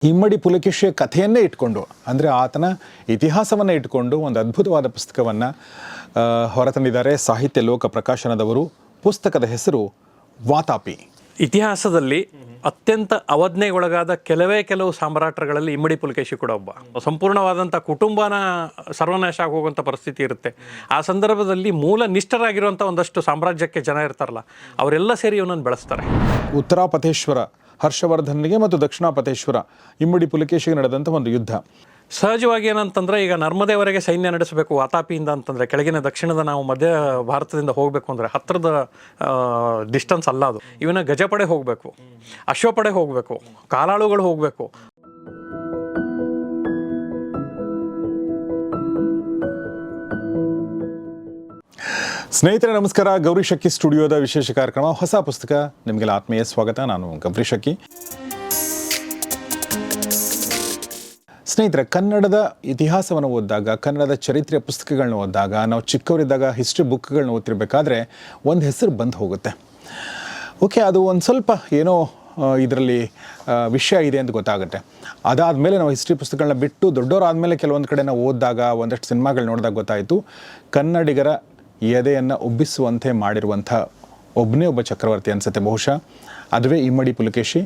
ಇಮ್ಮಡಿ ಪುಲಕೇಶಿಯ ಕಥೆಯನ್ನೇ ಇಟ್ಕೊಂಡು, ಅಂದರೆ ಆತನ ಇತಿಹಾಸವನ್ನು ಇಟ್ಕೊಂಡು ಒಂದು ಅದ್ಭುತವಾದ ಪುಸ್ತಕವನ್ನು ಹೊರತಂದಿದ್ದಾರೆ ಸಾಹಿತ್ಯ ಲೋಕ ಪ್ರಕಾಶನದವರು. ಪುಸ್ತಕದ ಹೆಸರು ವಾತಾಪಿ. ಇತಿಹಾಸದಲ್ಲಿ ಅತ್ಯಂತ ಅವಜ್ಞೆಗೊಳಗಾದ ಕೆಲವು ಸಾಮ್ರಾಟರುಗಳಲ್ಲಿ ಇಮ್ಮಡಿ ಪುಲಕೇಶಿ ಕೂಡ ಒಬ್ಬ. ಸಂಪೂರ್ಣವಾದಂಥ ಕುಟುಂಬನ ಸರ್ವನಾಶ ಆಗೋಗುವಂಥ ಪರಿಸ್ಥಿತಿ ಇರುತ್ತೆ. ಆ ಸಂದರ್ಭದಲ್ಲಿ ಮೂಲ ನಿಷ್ಠರಾಗಿರುವಂಥ ಒಂದಷ್ಟು ಸಾಮ್ರಾಜ್ಯಕ್ಕೆ ಜನ ಇರ್ತಾರಲ್ಲ, ಅವರೆಲ್ಲ ಸೇರಿ ಇವನನ್ನು ಬೆಳೆಸ್ತಾರೆ. ಉತ್ತರಾಪಥೇಶ್ವರ ಹರ್ಷವರ್ಧನ್ಗೆ ಮತ್ತು ದಕ್ಷಿಣಾಪಥೇಶ್ವರ ಇಮ್ಮಡಿ ಪುಲಕೇಶಿಗೆ ನಡೆದಂಥ ಒಂದು ಯುದ್ಧ. ಸಹಜವಾಗಿ ಏನಂತಂದರೆ, ಈಗ ನರ್ಮದೆವರೆಗೆ ಸೈನ್ಯ ನಡೆಸಬೇಕು ವಾತಾಪಿಯಿಂದ ಅಂತಂದರೆ, ಕೆಳಗಿನ ದಕ್ಷಿಣದ ನಾವು ಮಧ್ಯ ಭಾರತದಿಂದ ಹೋಗಬೇಕು ಅಂದರೆ ಹತ್ತಿರದ ಡಿಸ್ಟೆನ್ಸ್ ಅಲ್ಲ ಅದು. ಇವನ ಗಜಪಡೆ ಹೋಗಬೇಕು, ಅಶ್ವಪಡೆ ಹೋಗಬೇಕು, ಕಾಲಾಳುಗಳು ಹೋಗಬೇಕು. ಸ್ನೇಹಿತರೆ ನಮಸ್ಕಾರ. ಗೌರಿ ಶಕ್ಕಿ ಸ್ಟುಡಿಯೋದ ವಿಶೇಷ ಕಾರ್ಯಕ್ರಮ ಹೊಸ ಪುಸ್ತಕ ನಿಮಗೆಲ್ಲ ಆತ್ಮೀಯ ಸ್ವಾಗತ. ನಾನು ಗೌರಿ ಶಕ್ಕಿ. ಸ್ನೇಹಿತರೆ, ಕನ್ನಡದ ಇತಿಹಾಸವನ್ನು ಓದಿದಾಗ, ಕನ್ನಡದ ಚರಿತ್ರೆಯ ಪುಸ್ತಕಗಳನ್ನ ಓದಿದಾಗ, ನಾವು ಚಿಕ್ಕವರಿದ್ದಾಗ ಹಿಸ್ಟ್ರಿ ಬುಕ್ಗಳನ್ನ ಓದ್ತಿರ್ಬೇಕಾದ್ರೆ ಒಂದು ಹೆಸರು ಬಂದು ಹೋಗುತ್ತೆ. ಓಕೆ, ಅದು ಒಂದು ಸ್ವಲ್ಪ ಏನೋ ಇದರಲ್ಲಿ ವಿಷಯ ಇದೆ ಅಂತ ಗೊತ್ತಾಗುತ್ತೆ. ಅದಾದಮೇಲೆ ನಾವು ಹಿಸ್ಟ್ರಿ ಪುಸ್ತಕಗಳನ್ನ ಬಿಟ್ಟು ದೊಡ್ಡವರಾದಮೇಲೆ ಕೆಲವೊಂದು ಕಡೆ ನಾವು ಓದಿದಾಗ, ಒಂದಷ್ಟು ಸಿನಿಮಾಗಳು ನೋಡಿದಾಗ ಗೊತ್ತಾಯಿತು, ಕನ್ನಡಿಗರ ಎದೆಯನ್ನು ಉಬ್ಬಿಸುವಂತೆ ಮಾಡಿರುವಂಥ ಒಬ್ಬನೇ ಒಬ್ಬ ಚಕ್ರವರ್ತಿ ಅನಿಸುತ್ತೆ ಬಹುಶಃ. ಅದುವೇ ಇಮ್ಮಡಿ ಪುಲಕೇಶಿ.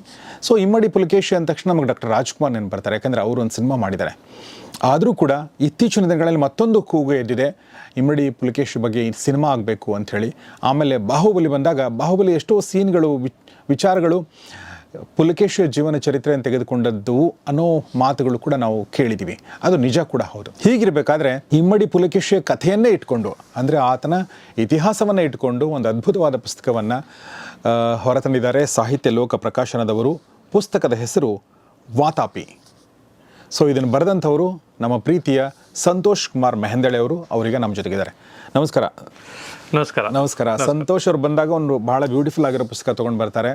ಸೊ ಇಮ್ಮಡಿ ಪುಲಕೇಶಿ ಅಂದ ತಕ್ಷಣ ನಮಗೆ ಡಾಕ್ಟರ್ ರಾಜ್ಕುಮಾರ್ ನೆನಪು ಬರ್ತಾರೆ, ಯಾಕಂದರೆ ಅವರು ಒಂದು ಸಿನಿಮಾ ಮಾಡಿದ್ದಾರೆ. ಆದರೂ ಕೂಡ ಇತ್ತೀಚಿನ ದಿನಗಳಲ್ಲಿ ಮತ್ತೊಂದು ಕೂಗು ಎದ್ದಿದೆ, ಇಮ್ಮಡಿ ಪುಲಕೇಶಿ ಬಗ್ಗೆ ಸಿನಿಮಾ ಆಗಬೇಕು ಅಂಥೇಳಿ. ಆಮೇಲೆ ಬಾಹುಬಲಿ ಬಂದಾಗ, ಬಾಹುಬಲಿ ಎಷ್ಟೋ ಸೀನ್ಗಳು, ವಿಚಾರಗಳು ಪುಲಕೇಶಿಯ ಜೀವನ ಚರಿತ್ರೆಯನ್ನು ತೆಗೆದುಕೊಂಡದ್ದು ಅನ್ನೋ ಮಾತುಗಳು ಕೂಡ ನಾವು ಕೇಳಿದ್ದೀವಿ. ಅದು ನಿಜ ಕೂಡ ಹೌದು. ಹೀಗಿರಬೇಕಾದ್ರೆ ಇಮ್ಮಡಿ ಪುಲಕೇಶಿಯ ಕಥೆಯನ್ನೇ ಇಟ್ಕೊಂಡು, ಅಂದರೆ ಆತನ ಇತಿಹಾಸವನ್ನು ಇಟ್ಕೊಂಡು ಒಂದು ಅದ್ಭುತವಾದ ಪುಸ್ತಕವನ್ನು ಹೊರತಂದಿದ್ದಾರೆ ಸಾಹಿತ್ಯ ಲೋಕ ಪ್ರಕಾಶನದವರು. ಪುಸ್ತಕದ ಹೆಸರು ವಾತಾಪಿ. ಸೊ ಇದನ್ನು ಬರೆದಂಥವರು ನಮ್ಮ ಪ್ರೀತಿಯ ಸಂತೋಷ್ ಕುಮಾರ್ ಮೆಹಂದಳೆ ಅವರು. ಅವರಿಗೆ ನಮ್ಮ ಜೊತೆಗಿದ್ದಾರೆ. ನಮಸ್ಕಾರ. ನಮಸ್ಕಾರ. ನಮಸ್ಕಾರ. ಸಂತೋಷ್ ಅವರು ಬಂದಾಗ ಒಂದು ಭಾಳ ಬ್ಯೂಟಿಫುಲ್ ಆಗಿರೋ ಪುಸ್ತಕ ತೊಗೊಂಡು ಬರ್ತಾರೆ.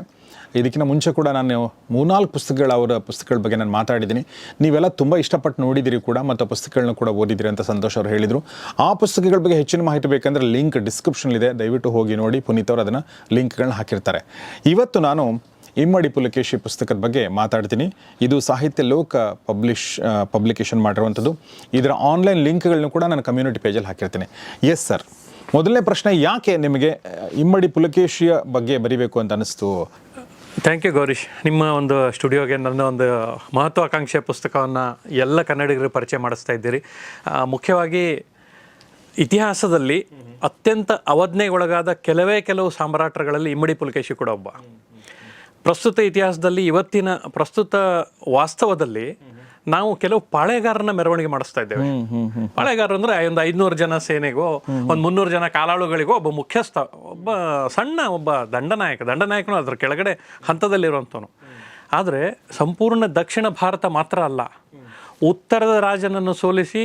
ಇದಕ್ಕಿಂತ ಮುಂಚೆ ಕೂಡ ನಾನು 3-4 ಪುಸ್ತಕಗಳು, ಅವರ ಪುಸ್ತಕಗಳ ಬಗ್ಗೆ ನಾನು ಮಾತಾಡಿದ್ದೀನಿ. ನೀವೆಲ್ಲ ತುಂಬ ಇಷ್ಟಪಟ್ಟು ನೋಡಿದಿರಿ ಕೂಡ, ಮತ್ತು ಪುಸ್ತಕಗಳನ್ನ ಕೂಡ ಓದಿದಿರಿ ಅಂತ ಸಂತೋಷ್ ಅವರು ಹೇಳಿದರು. ಆ ಪುಸ್ತಕಗಳ ಬಗ್ಗೆ ಹೆಚ್ಚಿನ ಮಾಹಿತಿ ಬೇಕಂದರೆ ಲಿಂಕ್ ಡಿಸ್ಕ್ರಿಪ್ಷನ್ಲಿದೆ, ದಯವಿಟ್ಟು ಹೋಗಿ ನೋಡಿ. ಪುನೀತ್ ಅವರು ಅದನ್ನು ಲಿಂಕ್ಗಳನ್ನ ಹಾಕಿರ್ತಾರೆ. ಇವತ್ತು ನಾನು ಇಮ್ಮಡಿ ಪುಲಕೇಶಿ ಪುಸ್ತಕದ ಬಗ್ಗೆ ಮಾತಾಡ್ತೀನಿ. ಇದು ಸಾಹಿತ್ಯ ಲೋಕ ಪಬ್ಲಿಕೇಶನ್ ಮಾಡಿರುವಂಥದ್ದು. ಇದರ ಆನ್ಲೈನ್ ಲಿಂಕ್ಗಳನ್ನೂ ಕೂಡ ನಾನು ಕಮ್ಯುನಿಟಿ ಪೇಜಲ್ಲಿ ಹಾಕಿರ್ತೀನಿ. ಎಸ್ ಸರ್, ಮೊದಲನೇ ಪ್ರಶ್ನೆ, ಯಾಕೆ ನಿಮಗೆ ಇಮ್ಮಡಿ ಪುಲಕೇಶಿಯ ಬಗ್ಗೆ ಬರಿಬೇಕು ಅಂತ ಅನಿಸ್ತು? Thank you Gourish. ನಿಮ್ಮ ಒಂದು ಸ್ಟುಡಿಯೋಗೆ ನನ್ನ ಒಂದು ಮಹತ್ವಾಕಾಂಕ್ಷೆಯ ಪುಸ್ತಕವನ್ನು ಎಲ್ಲ ಕನ್ನಡಿಗರಿಗೆ ಪರಿಚಯ ಮಾಡಿಸ್ತಾ ಇದ್ದೀರಿ. ಮುಖ್ಯವಾಗಿ ಇತಿಹಾಸದಲ್ಲಿ ಅತ್ಯಂತ ಅವಜ್ಞೆಗೊಳಗಾದ ಕೆಲವು ಸಾಮ್ರಾಟರುಗಳಲ್ಲಿ ಇಮ್ಮಡಿ ಪುಲಕೇಶಿ ಕೂಡ ಒಬ್ಬ. ಪ್ರಸ್ತುತ ಇತಿಹಾಸದಲ್ಲಿ, ಇವತ್ತಿನ ಪ್ರಸ್ತುತ ವಾಸ್ತವದಲ್ಲಿ ನಾವು ಕೆಲವು ಪಾಳೆಗಾರನ ಮೆರವಣಿಗೆ ಮಾಡಿಸ್ತಾ ಇದ್ದೇವೆ. ಪಾಳೆಗಾರ ಅಂದರೆ ಒಂದು 500 ಜನ ಸೇನೆಗೋ, ಒಂದು 300 ಜನ ಕಾಲಾಳುಗಳಿಗೋ ಒಬ್ಬ ಮುಖ್ಯಸ್ಥ, ಒಬ್ಬ ದಂಡನಾಯಕನು ಅದರ ಕೆಳಗಡೆ ಹಂತದಲ್ಲಿರುವಂಥವನು. ಆದರೆ ಸಂಪೂರ್ಣ ದಕ್ಷಿಣ ಭಾರತ ಮಾತ್ರ ಅಲ್ಲ, ಉತ್ತರದ ರಾಜನನ್ನು ಸೋಲಿಸಿ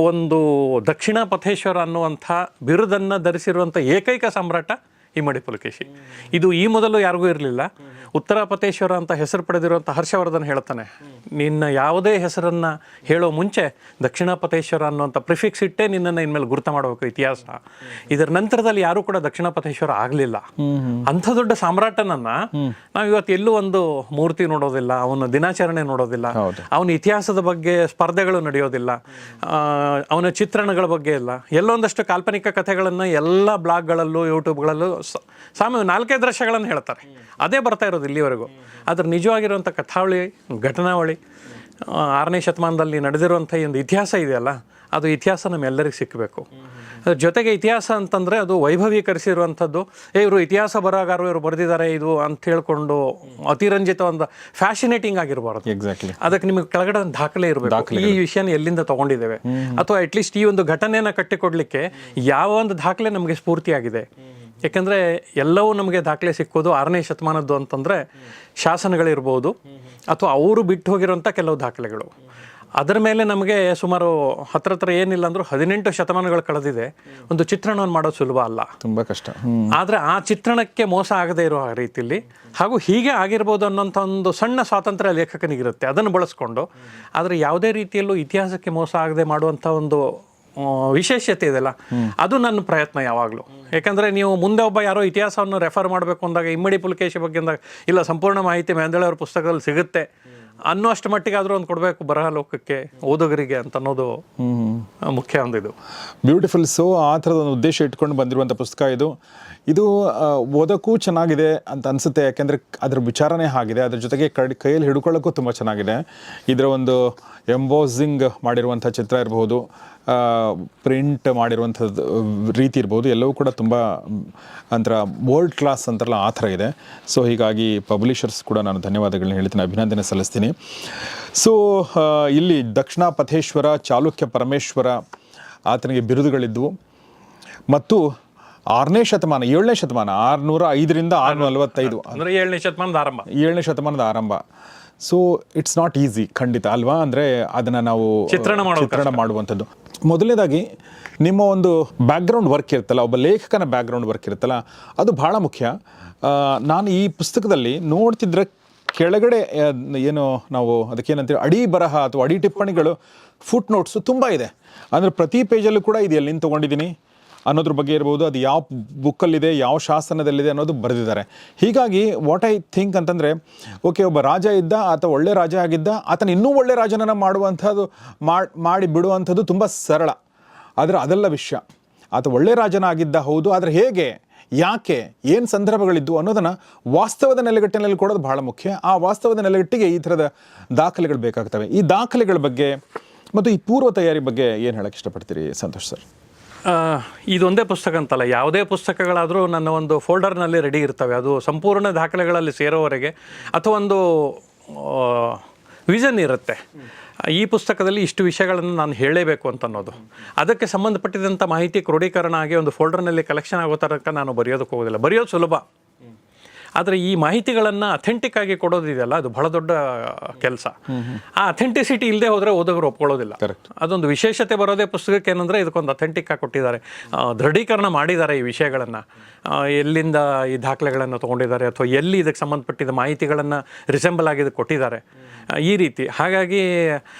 ಒಂದು ದಕ್ಷಿಣಾಪಥೇಶ್ವರ ಅನ್ನುವಂಥ ಬಿರುದನ್ನು ಧರಿಸಿರುವಂಥ ಏಕೈಕ ಸಾಮ್ರಾಟ ಇಮ್ಮಡಿ ಪುಲಕೇಶಿ. ಇದು ಈ ಮೊದಲು ಯಾರಿಗೂ ಇರಲಿಲ್ಲ. ಉತ್ತರಾಪಥೇಶ್ವರ ಅಂತ ಹೆಸರು ಪಡೆದಿರುವಂಥ ಹರ್ಷವರ್ಧನ್ ಹೇಳ್ತಾನೆ, ನಿನ್ನ ಯಾವುದೇ ಹೆಸರನ್ನು ಹೇಳೋ ಮುಂಚೆ ದಕ್ಷಿಣಾಪಥೇಶ್ವರ ಅನ್ನುವಂಥ ಪ್ರಿಫಿಕ್ಸ್ ಇಟ್ಟೇ ನಿನ್ನನ್ನು ಇನ್ಮೇಲೆ ಗುರುತ ಮಾಡಬೇಕು ಇತಿಹಾಸ. ಇದರ ನಂತರದಲ್ಲಿ ಯಾರೂ ಕೂಡ ದಕ್ಷಿಣಾಪಥೇಶ್ವರ ಆಗಲಿಲ್ಲ. ಅಂಥ ದೊಡ್ಡ ಸಾಮ್ರಾಟನನ್ನು ನಾವು ಇವತ್ತು ಎಲ್ಲೂ ಒಂದು ಮೂರ್ತಿ ನೋಡೋದಿಲ್ಲ, ಅವನ ದಿನಾಚರಣೆ ನೋಡೋದಿಲ್ಲ, ಅವನ ಇತಿಹಾಸದ ಬಗ್ಗೆ ಸ್ಪರ್ಧೆಗಳು ನಡೆಯೋದಿಲ್ಲ, ಅವನ ಚಿತ್ರಣಗಳ ಬಗ್ಗೆ ಇಲ್ಲ. ಎಲ್ಲೊಂದಷ್ಟು ಕಾಲ್ಪನಿಕ ಕಥೆಗಳನ್ನು ಎಲ್ಲ ಬ್ಲಾಗ್ಗಳಲ್ಲೂ ಯೂಟ್ಯೂಬ್ಗಳಲ್ಲೂ 4-5 ದೃಶ್ಯಗಳನ್ನು ಹೇಳ್ತಾರೆ. ಅದೇ ಬರ್ತಾ ಇರೋದು ಇಲ್ಲಿವರೆಗೂ. ಅದ್ರ ನಿಜವಾಗಿರುವಂಥ ಕಥಾವಳಿ, ಘಟನಾವಳಿ, 6ನೇ ಶತಮಾನದಲ್ಲಿ ನಡೆದಿರುವಂಥ ಒಂದು ಇತಿಹಾಸ ಇದೆಯಲ್ಲ, ಅದು ಇತಿಹಾಸ ನಮ್ಮೆಲ್ಲರಿಗೂ ಸಿಕ್ಕಬೇಕು. ಅದ್ರ ಜೊತೆಗೆ ಇತಿಹಾಸ ಅಂತಂದರೆ ಅದು ವೈಭವೀಕರಿಸಿರುವಂಥದ್ದು. ಇವರು ಇತಿಹಾಸ ಬರಹಗಾರರು, ಇವರು ಬರೆದಿದ್ದಾರೆ ಇದು ಅಂತ ಹೇಳ್ಕೊಂಡು ಅತಿರಂಜಿತ ಒಂದು ಫ್ಯಾಷಿನೇಟಿಂಗ್ ಆಗಿರಬಾರ್ದು. ಎಕ್ಸಾಕ್ಟ್ಲಿ. ಅದಕ್ಕೆ ನಿಮಗೆ ಕೆಳಗಡೆ ಒಂದು ದಾಖಲೆ ಇರಬೇಕು, ಈ ವಿಷಯನ ಎಲ್ಲಿಂದ ತೊಗೊಂಡಿದ್ದೇವೆ, ಅಥವಾ ಅಟ್ಲೀಸ್ಟ್ ಈ ಒಂದು ಘಟನೆಯನ್ನು ಕಟ್ಟಿಕೊಡ್ಲಿಕ್ಕೆ ಯಾವ ಒಂದು ದಾಖಲೆ ನಮಗೆ ಸ್ಫೂರ್ತಿಯಾಗಿದೆ. ಯಾಕೆಂದರೆ ಎಲ್ಲವೂ ನಮಗೆ ದಾಖಲೆ ಸಿಕ್ಕೋದು 6ನೇ ಶತಮಾನದ್ದು ಅಂತಂದರೆ ಶಾಸನಗಳಿರ್ಬೋದು, ಅಥವಾ ಅವರು ಬಿಟ್ಟು ಹೋಗಿರೋಂಥ ಕೆಲವು ದಾಖಲೆಗಳು. ಅದರ ಮೇಲೆ ನಮಗೆ ಸುಮಾರು ಹತ್ರ ಏನಿಲ್ಲ ಅಂದರೂ 18 ಶತಮಾನಗಳು ಕಳೆದಿದೆ. ಒಂದು ಚಿತ್ರಣವನ್ನು ಮಾಡೋದು ಸುಲಭ ಅಲ್ಲ, ತುಂಬ ಕಷ್ಟ. ಆದರೆ ಆ ಚಿತ್ರಣಕ್ಕೆ ಮೋಸ ಆಗದೇ ಇರೋ ರೀತಿಯಲ್ಲಿ, ಹಾಗೂ ಹೀಗೆ ಆಗಿರ್ಬೋದು ಅನ್ನೋಂಥ ಒಂದು ಸಣ್ಣ ಸ್ವಾತಂತ್ರ್ಯ ಲೇಖಕನಿಗಿರುತ್ತೆ, ಅದನ್ನು ಬಳಸ್ಕೊಂಡು. ಆದರೆ ಯಾವುದೇ ರೀತಿಯಲ್ಲೂ ಇತಿಹಾಸಕ್ಕೆ ಮೋಸ ಆಗದೆ ಮಾಡುವಂಥ ಒಂದು ವಿಶೇಷತೆ ಇದೆಯಲ್ಲ, ಅದು ನನ್ನ ಪ್ರಯತ್ನ ಯಾವಾಗಲೂ. ಯಾಕಂದರೆ ನೀವು ಮುಂದೆ ಒಬ್ಬ ಯಾರೋ ಇತಿಹಾಸವನ್ನು ರೆಫರ್ ಮಾಡಬೇಕು ಅಂದಾಗ, ಇಮ್ಮಡಿ ಪುಲಕೇಶಿ ಬಗ್ಗೆ ಅಂದಾಗ, ಇಲ್ಲ ಸಂಪೂರ್ಣ ಮಾಹಿತಿ ಮೆಹಂದಳೆ ಅವ್ರ ಪುಸ್ತಕದಲ್ಲಿ ಸಿಗುತ್ತೆ ಅನ್ನೋ ಅಷ್ಟು ಮಟ್ಟಿಗೆ ಆದರೂ ಒಂದು ಕೊಡಬೇಕು ಬರಹ ಲೋಕಕ್ಕೆ, ಓದುಗರಿಗೆ ಅಂತ ಅನ್ನೋದು ಮುಖ್ಯ ಒಂದಿದು. ಬ್ಯೂಟಿಫುಲ್. ಸೊ ಆ ಥರದ ಒಂದು ಉದ್ದೇಶ ಇಟ್ಕೊಂಡು ಬಂದಿರುವಂಥ ಪುಸ್ತಕ ಇದು ಓದೋಕ್ಕೂ ಚೆನ್ನಾಗಿದೆ ಅಂತ ಅನಿಸುತ್ತೆ, ಯಾಕೆಂದರೆ ಅದರ ವಿಚಾರನೇ ಆಗಿದೆ. ಅದ್ರ ಜೊತೆಗೆ ಕೈಯಲ್ಲಿ ಹಿಡ್ಕೊಳ್ಳೋಕ್ಕೂ ತುಂಬ ಚೆನ್ನಾಗಿದೆ. ಇದರ ಒಂದು ಎಂಬೋಸಿಂಗ್ ಮಾಡಿರುವಂಥ ಚಿತ್ರ ಇರ್ಬೋದು, ಪ್ರಿಂಟ್ ಮಾಡಿರುವಂಥದ್ದು ರೀತಿ ಇರ್ಬೋದು, ಎಲ್ಲವೂ ಕೂಡ ತುಂಬ ಒಂಥರ ವರ್ಲ್ಡ್ ಕ್ಲಾಸ್ ಅಂತಾರಲ್ಲ ಆ ಥರ ಇದೆ. ಸೊ ಹೀಗಾಗಿ ಪಬ್ಲಿಷರ್ಸ್ ಕೂಡ ನಾನು ಧನ್ಯವಾದಗಳನ್ನ ಹೇಳ್ತೀನಿ, ಅಭಿನಂದನೆ ಸಲ್ಲಿಸ್ತೀನಿ. ಸೊ ಇಲ್ಲಿ ದಕ್ಷಿಣ ಪಥೇಶ್ವರ, ಚಾಲುಕ್ಯ ಪರಮೇಶ್ವರ ಆತನಿಗೆ ಬಿರುದುಗಳಿದ್ದವು. ಮತ್ತು 6ನೇ ಶತಮಾನ 7ನೇ ಶತಮಾನ 605ರಿಂದ 645 ಅಂದರೆ 7ನೇ ಶತಮಾನದ ಆರಂಭ. 7ನೇ ಶತಮಾನದ ಆರಂಭ. ಸೊ ಇಟ್ಸ್ ನಾಟ್ ಈಸಿ, ಖಂಡಿತ ಅಲ್ವಾ? ಅಂದರೆ ಅದನ್ನು ನಾವು ಚಿತ್ರಣ ಮಾಡುವಂಥದ್ದು. ಮೊದಲನೇದಾಗಿ ನಿಮ್ಮ ಒಂದು ಬ್ಯಾಕ್ಗ್ರೌಂಡ್ ವರ್ಕ್ ಇರುತ್ತಲ್ಲ, ಒಬ್ಬ ಲೇಖಕನ ಬ್ಯಾಕ್ಗ್ರೌಂಡ್ ವರ್ಕ್ ಇರುತ್ತಲ್ಲ, ಅದು ಭಾಳ ಮುಖ್ಯ. ನಾನು ಈ ಪುಸ್ತಕದಲ್ಲಿ ನೋಡ್ತಿದ್ರೆ ಕೆಳಗಡೆ ಏನು ನಾವು ಅದಕ್ಕೇನಂತೀವಿ ಅಡಿ ಬರಹ ಅಥವಾ ಅಡಿ ಟಿಪ್ಪಣಿಗಳು, ಫುಟ್ ನೋಟ್ಸು ತುಂಬ ಇದೆ. ಅಂದರೆ ಪ್ರತಿ ಪೇಜಲ್ಲೂ ಕೂಡ ಇದು ಎಲ್ಲಿಂದ ತೊಗೊಂಡಿದ್ದೀನಿ ಅನ್ನೋದ್ರ ಬಗ್ಗೆ ಇರ್ಬೋದು, ಅದು ಯಾವ ಬುಕ್ಕಲ್ಲಿದೆ, ಯಾವ ಶಾಸನದಲ್ಲಿದೆ ಅನ್ನೋದು ಬರೆದಿದ್ದಾರೆ. ಹೀಗಾಗಿ ವಾಟ್ ಐ ಥಿಂಕ್ ಅಂತಂದರೆ, ಓಕೆ, ಒಬ್ಬ ರಾಜ ಇದ್ದ, ಆತ ಒಳ್ಳೆ ರಾಜ ಆಗಿದ್ದ, ಆತನ ಇನ್ನೂ ಒಳ್ಳೆ ರಾಜನನ್ನು ಮಾಡುವಂಥದ್ದು ಮಾಡಿ ಬಿಡುವಂಥದ್ದು ತುಂಬ ಸರಳ. ಆದರೆ ಅದೆಲ್ಲ ವಿಷಯ. ಆತ ಒಳ್ಳೆ ರಾಜನ ಆಗಿದ್ದ, ಹೌದು, ಆದರೆ ಹೇಗೆ, ಯಾಕೆ, ಏನು ಸಂದರ್ಭಗಳಿದ್ದು ಅನ್ನೋದನ್ನು ವಾಸ್ತವದ ನೆಲೆಗಟ್ಟಿನಲ್ಲಿ ಕೊಡೋದು ಭಾಳ ಮುಖ್ಯ. ಆ ವಾಸ್ತವದ ನೆಲೆಗಟ್ಟಿಗೆ ಈ ಥರದ ದಾಖಲೆಗಳು ಬೇಕಾಗ್ತವೆ. ಈ ದಾಖಲೆಗಳ ಬಗ್ಗೆ ಮತ್ತು ಈ ಪೂರ್ವ ತಯಾರಿ ಬಗ್ಗೆ ಏನು ಹೇಳೋಕ್ಕೆ ಇಷ್ಟಪಡ್ತೀರಿ ಸಂತೋಷ್ ಸರ್? ಇದೊಂದೇ ಪುಸ್ತಕ ಅಂತಲ್ಲ, ಯಾವುದೇ ಪುಸ್ತಕಗಳಾದರೂ ನನ್ನ ಒಂದು ಫೋಲ್ಡರ್ನಲ್ಲಿ ರೆಡಿ ಇರ್ತವೆ. ಅದು ಸಂಪೂರ್ಣ ದಾಖಲೆಗಳಲ್ಲಿ ಸೇರೋವರೆಗೆ ಅಥವಾ ಒಂದು ವಿಷನ್ ಇರುತ್ತೆ. ಈ ಪುಸ್ತಕದಲ್ಲಿ ಇಷ್ಟು ವಿಷಯಗಳನ್ನು ನಾನು ಹೇಳಲೇಬೇಕು ಅಂತ ಅನ್ನೋದು, ಅದಕ್ಕೆ ಸಂಬಂಧಪಟ್ಟಿದಂಥ ಮಾಹಿತಿ ಕ್ರೋಢೀಕರಣ ಆಗಿ ಒಂದು ಫೋಲ್ಡರ್ನಲ್ಲಿ ಕಲೆಕ್ಷನ್ ಆಗೋ ತನಕ ನಾನು ಬರೆಯೋದಕ್ಕೆ ಹೋಗೋದಿಲ್ಲ. ಬರೆಯೋದು ಸುಲಭ, ಆದರೆ ಈ ಮಾಹಿತಿಗಳನ್ನು ಅಥೆಂಟಿಕ್ ಆಗಿ ಕೊಡೋದಿದೆಯಲ್ಲ, ಅದು ಬಹಳ ದೊಡ್ಡ ಕೆಲಸ. ಆ ಅಥೆಂಟಿಸಿಟಿ ಇಲ್ಲದೆ ಹೋದರೆ ಓದೋರು ಒಪ್ಕೊಳ್ಳೋದಿಲ್ಲ. ಅದೊಂದು ವಿಶೇಷತೆ ಬರೋದೇ ಪುಸ್ತಕಕ್ಕೆ ಏನಂದರೆ ಇದಕ್ಕೊಂದು ಅಥೆಂಟಿಕ್ ಆಗಿ ಕೊಟ್ಟಿದ್ದಾರೆ, ದೃಢೀಕರಣ ಮಾಡಿದ್ದಾರೆ ಈ ವಿಷಯಗಳನ್ನು, ಎಲ್ಲಿಂದ ಈ ದಾಖಲೆಗಳನ್ನು ತೊಗೊಂಡಿದ್ದಾರೆ ಅಥವಾ ಎಲ್ಲಿ ಇದಕ್ಕೆ ಸಂಬಂಧಪಟ್ಟಿದ್ದ ಮಾಹಿತಿಗಳನ್ನು ರಿಸೆಂಬಲ್ ಆಗಿ ಇದಕ್ಕೆ ಕೊಟ್ಟಿದ್ದಾರೆ ಈ ರೀತಿ. ಹಾಗಾಗಿ